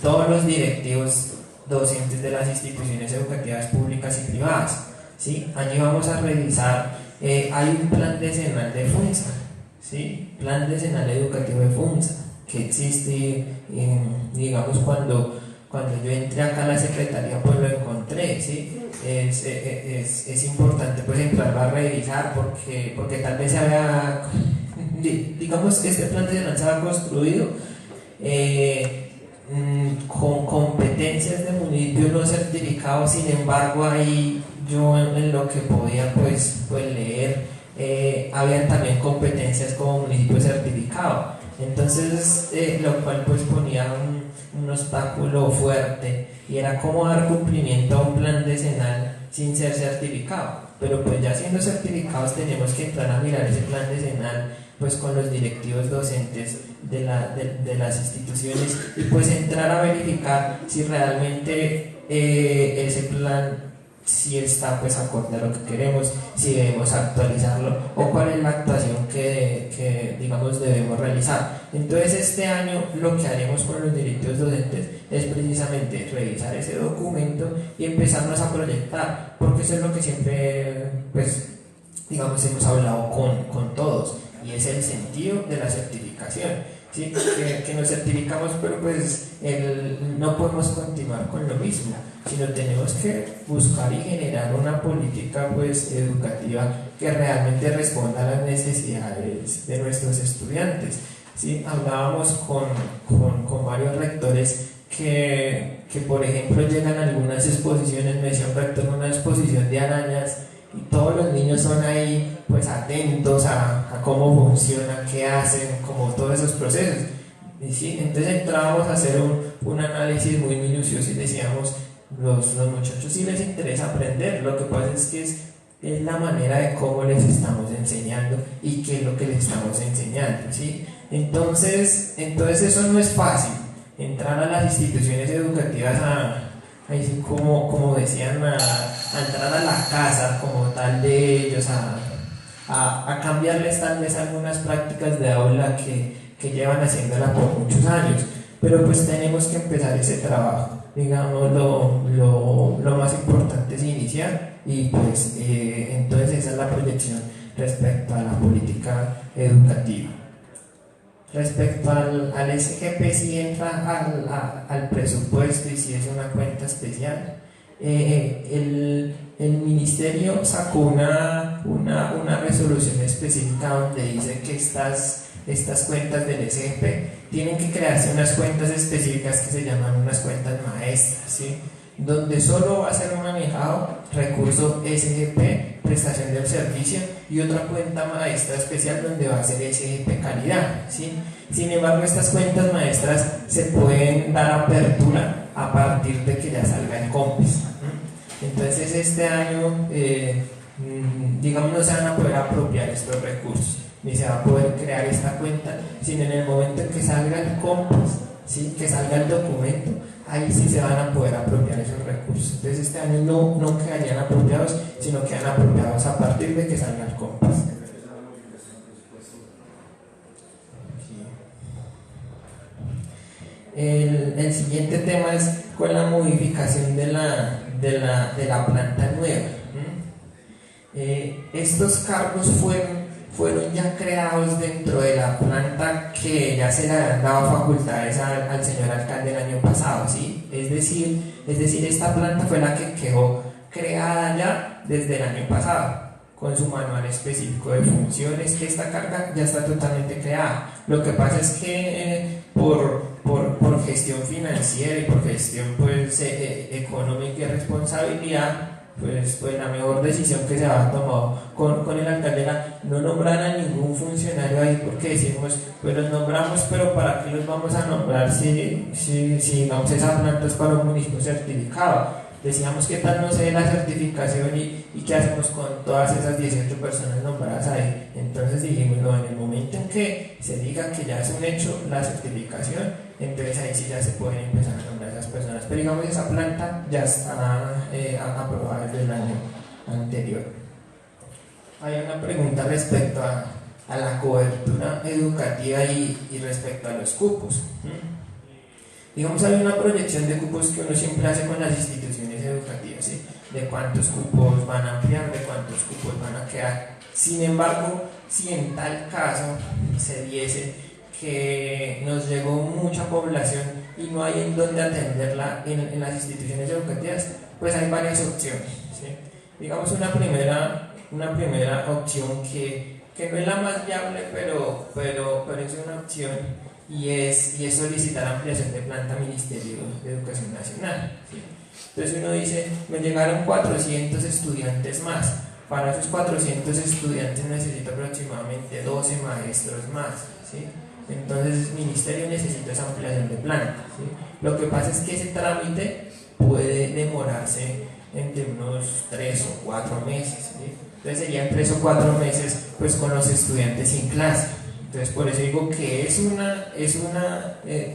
todos los directivos docentes de las instituciones educativas públicas y privadas. ¿Sí? Allí vamos a revisar, hay un plan decenal de FUNSA, ¿sí? Plan decenal educativo de FUNSA, que existe, digamos, cuando yo entré acá a la secretaría, pues lo encontré, ¿sí? Es importante pues entrarlo a revisar porque tal vez se había, digamos, este plan decenal se ha construido con competencias de municipios no certificados. Sin embargo, ahí yo en lo que podía pues leer, habían también competencias como municipio certificado. Entonces, lo cual pues ponía un obstáculo fuerte, y era cómo dar cumplimiento a un plan decenal sin ser certificado. Pero pues ya siendo certificados tenemos que entrar a mirar ese plan decenal pues con los directivos docentes de las instituciones, y pues entrar a verificar si realmente ese plan si está pues acorde a lo que queremos, si debemos actualizarlo o cuál es la actuación que digamos debemos realizar. Entonces este año lo que haremos con los directos docentes es precisamente revisar ese documento y empezarnos a proyectar, porque eso es lo que siempre pues digamos hemos hablado con todos, y es el sentido de la certificación. ¿Sí? Que nos certificamos, pero pues no podemos continuar con lo mismo, sino tenemos que buscar y generar una política pues educativa que realmente responda a las necesidades de nuestros estudiantes. ¿Sí? Hablábamos con varios rectores que por ejemplo llegan a algunas exposiciones, me decía un rector en una exposición de arañas, y todos los niños son ahí pues atentos a cómo funciona, qué hacen, como todos esos procesos. Y sí, entonces entrábamos a hacer un análisis muy minucioso y decíamos, los muchachos sí les interesa aprender, lo que pasa es que es la manera de cómo les estamos enseñando y qué es lo que les estamos enseñando, ¿sí? Entonces eso no es fácil, entrar a las instituciones educativas ahí como decían, a entrar a la casa como tal de ellos, a cambiarles tal vez algunas prácticas de aula que llevan haciéndola por muchos años, pero pues tenemos que empezar ese trabajo. Digamos, lo más importante es iniciar, y pues entonces esa es la proyección respecto a la política educativa. Respecto al SGP, si entra al presupuesto y si es una cuenta especial, el ministerio sacó una resolución específica donde dice que estas cuentas del SGP tienen que crearse unas cuentas específicas que se llaman unas cuentas maestras, ¿sí? Donde solo va a ser manejado recurso SGP, prestación del servicio, y otra cuenta maestra especial donde va a ser SGP calidad, ¿sí? Sin embargo, estas cuentas maestras se pueden dar apertura a partir de que ya salga el COMPES. Entonces este año digamos no se van a poder apropiar estos recursos, ni se va a poder crear esta cuenta, sino en el momento en que salga el COMPES, ¿sí? Que salga el documento, ahí sí se van a poder apropiar esos recursos. Entonces este año no quedarían apropiados, sino quedan apropiados a partir de que salga el COMPES. El siguiente tema es con la modificación de la planta nueva. Estos cargos fueron ya creados dentro de la planta que ya se le han dado facultades al señor alcalde el año pasado, ¿sí? Es decir, esta planta fue la que quedó creada ya desde el año pasado, con su manual específico de funciones, que esta carga ya está totalmente creada. Lo que pasa es que por gestión financiera y por gestión pues, económica y responsabilidad, pues la mejor decisión que se ha tomado con el alcalde era no nombrar a ningún funcionario ahí, porque decimos, pues los nombramos, pero ¿para qué los vamos a nombrar si digamos esa planta es para un municipio certificado? Decíamos que tal no se dé la certificación y qué hacemos con todas esas 18 personas nombradas ahí. Entonces dijimos, no, en el momento en que se diga que ya es un hecho la certificación, entonces ahí sí ya se pueden empezar a nombrar a esas personas. Pero digamos esa planta ya está aprobada desde el año anterior. Hay una pregunta respecto a la cobertura educativa y respecto a los cupos. Digamos, hay una proyección de cupos que uno siempre hace con las instituciones educativas, ¿sí? De cuántos cupos van a ampliar, de cuántos cupos van a quedar. Sin embargo, si en tal caso se diese que nos llegó mucha población y no hay en dónde atenderla en las instituciones educativas, pues hay varias opciones, ¿sí? Digamos, una primera opción que no es la más viable, pero es una opción, y es solicitar ampliación de planta Ministerio de Educación Nacional, ¿sí? Entonces uno dice, me llegaron 400 estudiantes más, para esos 400 estudiantes necesito aproximadamente 12 maestros más, ¿sí? Entonces el Ministerio necesita esa ampliación de planta, ¿sí? Lo que pasa es que ese trámite puede demorarse entre unos 3 o 4 meses, ¿sí? Entonces serían 3 o 4 meses pues con los estudiantes sin clase. Entonces por eso digo que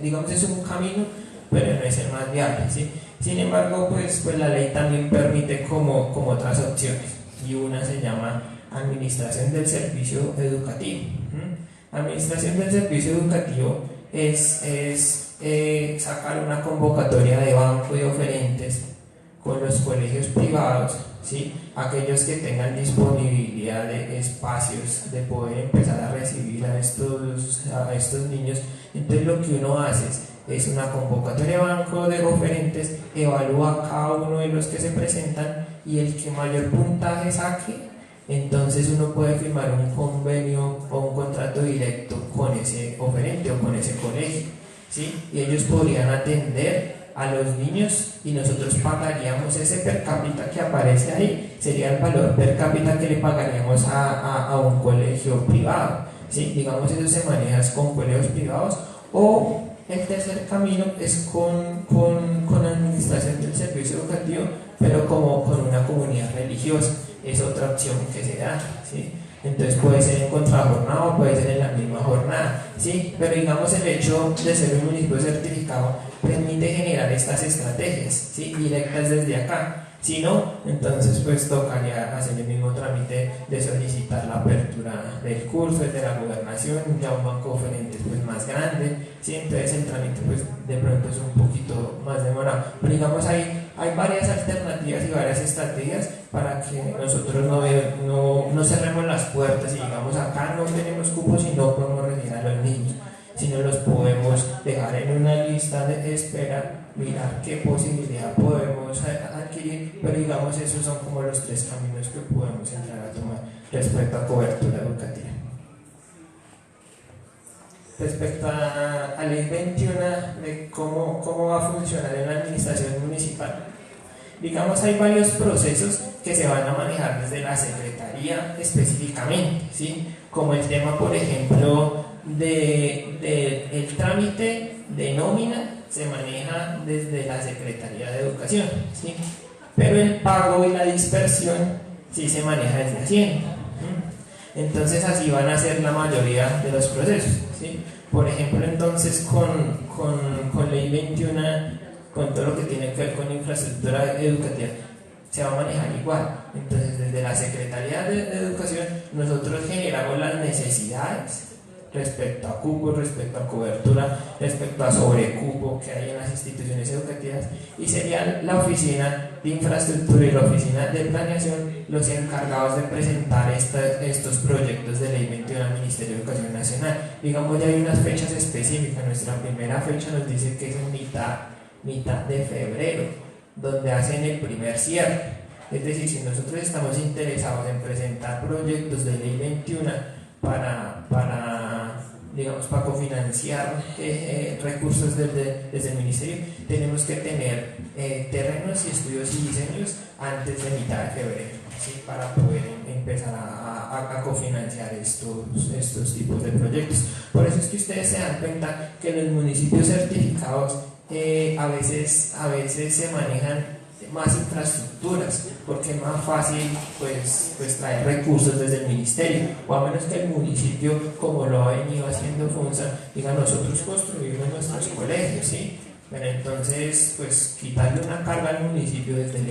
digamos es un camino, pero no es el más viable, ¿sí? Sin embargo, pues la ley también permite como otras opciones, y una se llama Administración del Servicio Educativo. Administración del Servicio Educativo es sacar una convocatoria de banco de oferentes con los colegios privados, ¿sí? Aquellos que tengan disponibilidad de espacios de poder empezar a recibir a estos niños. Entonces lo que uno hace es una convocatoria de banco de oferentes, evalúa a cada uno de los que se presentan, y el que mayor puntaje saque, entonces uno puede firmar un convenio o un contrato directo con ese oferente o con ese colegio, ¿sí? Y ellos podrían atender a los niños y nosotros pagaríamos ese per cápita que aparece ahí, sería el valor per cápita que le pagaríamos a un colegio privado, ¿sí? Digamos, eso se maneja con colegios privados. O el tercer camino es con la administración del servicio educativo, pero como con una comunidad religiosa, es otra opción que se da, ¿sí? Entonces puede ser en contrajornada o puede ser en la misma jornada, ¿sí? Pero digamos, el hecho de ser un municipio certificado permite generar estas estrategias, ¿sí? Directas desde acá. Si no, entonces pues tocaría hacer el mismo trámite de solicitar la apertura del curso desde la gobernación, ya un banco oferente pues más grande, ¿sí? Entonces el trámite pues de pronto es un poquito más demorado. Pero digamos, hay varias alternativas y varias estrategias para que nosotros no cerremos las puertas y digamos, acá no tenemos cupos y no podemos recibir a los niños, sino los podemos dejar en una lista de espera, mirar qué posibilidad podemos adquirir, pero digamos, esos son como los tres caminos que podemos entrar a tomar respecto a cobertura educativa. Respecto a ley 21 de cómo va a funcionar en la administración municipal, digamos, hay varios procesos que se van a manejar desde la secretaría específicamente, ¿sí? Como el tema, por ejemplo, el trámite de nómina se maneja desde la Secretaría de Educación, ¿sí? Pero el pago y la dispersión sí se maneja desde Hacienda. Entonces así van a ser la mayoría de los procesos, ¿sí? Por ejemplo, entonces con ley 21, con todo lo que tiene que ver con infraestructura educativa, se va a manejar igual. Entonces desde la Secretaría de Educación nosotros generamos las necesidades respecto a cupo, respecto a cobertura, respecto a sobrecupo que hay en las instituciones educativas, y sería la oficina de infraestructura y la oficina de planeación los encargados de presentar estos proyectos de ley 21 al Ministerio de Educación Nacional. Digamos, ya hay unas fechas específicas. Nuestra primera fecha nos dice que es en mitad de febrero, donde hacen el primer cierre. Es decir, si nosotros estamos interesados en presentar proyectos de ley 21 para cofinanciar recursos desde el ministerio, tenemos que tener terrenos y estudios y diseños antes de mitad de febrero, ¿sí? Para poder empezar a cofinanciar estos tipos de proyectos. Por eso es que ustedes se dan cuenta que los municipios certificados a veces se manejan más infraestructuras, porque es más fácil pues traer recursos desde el ministerio, o a menos que el municipio, como lo ha venido haciendo FUNSA, diga, nosotros construimos nuestros colegios, ¿sí? Pero entonces pues quitarle una carga al municipio desde el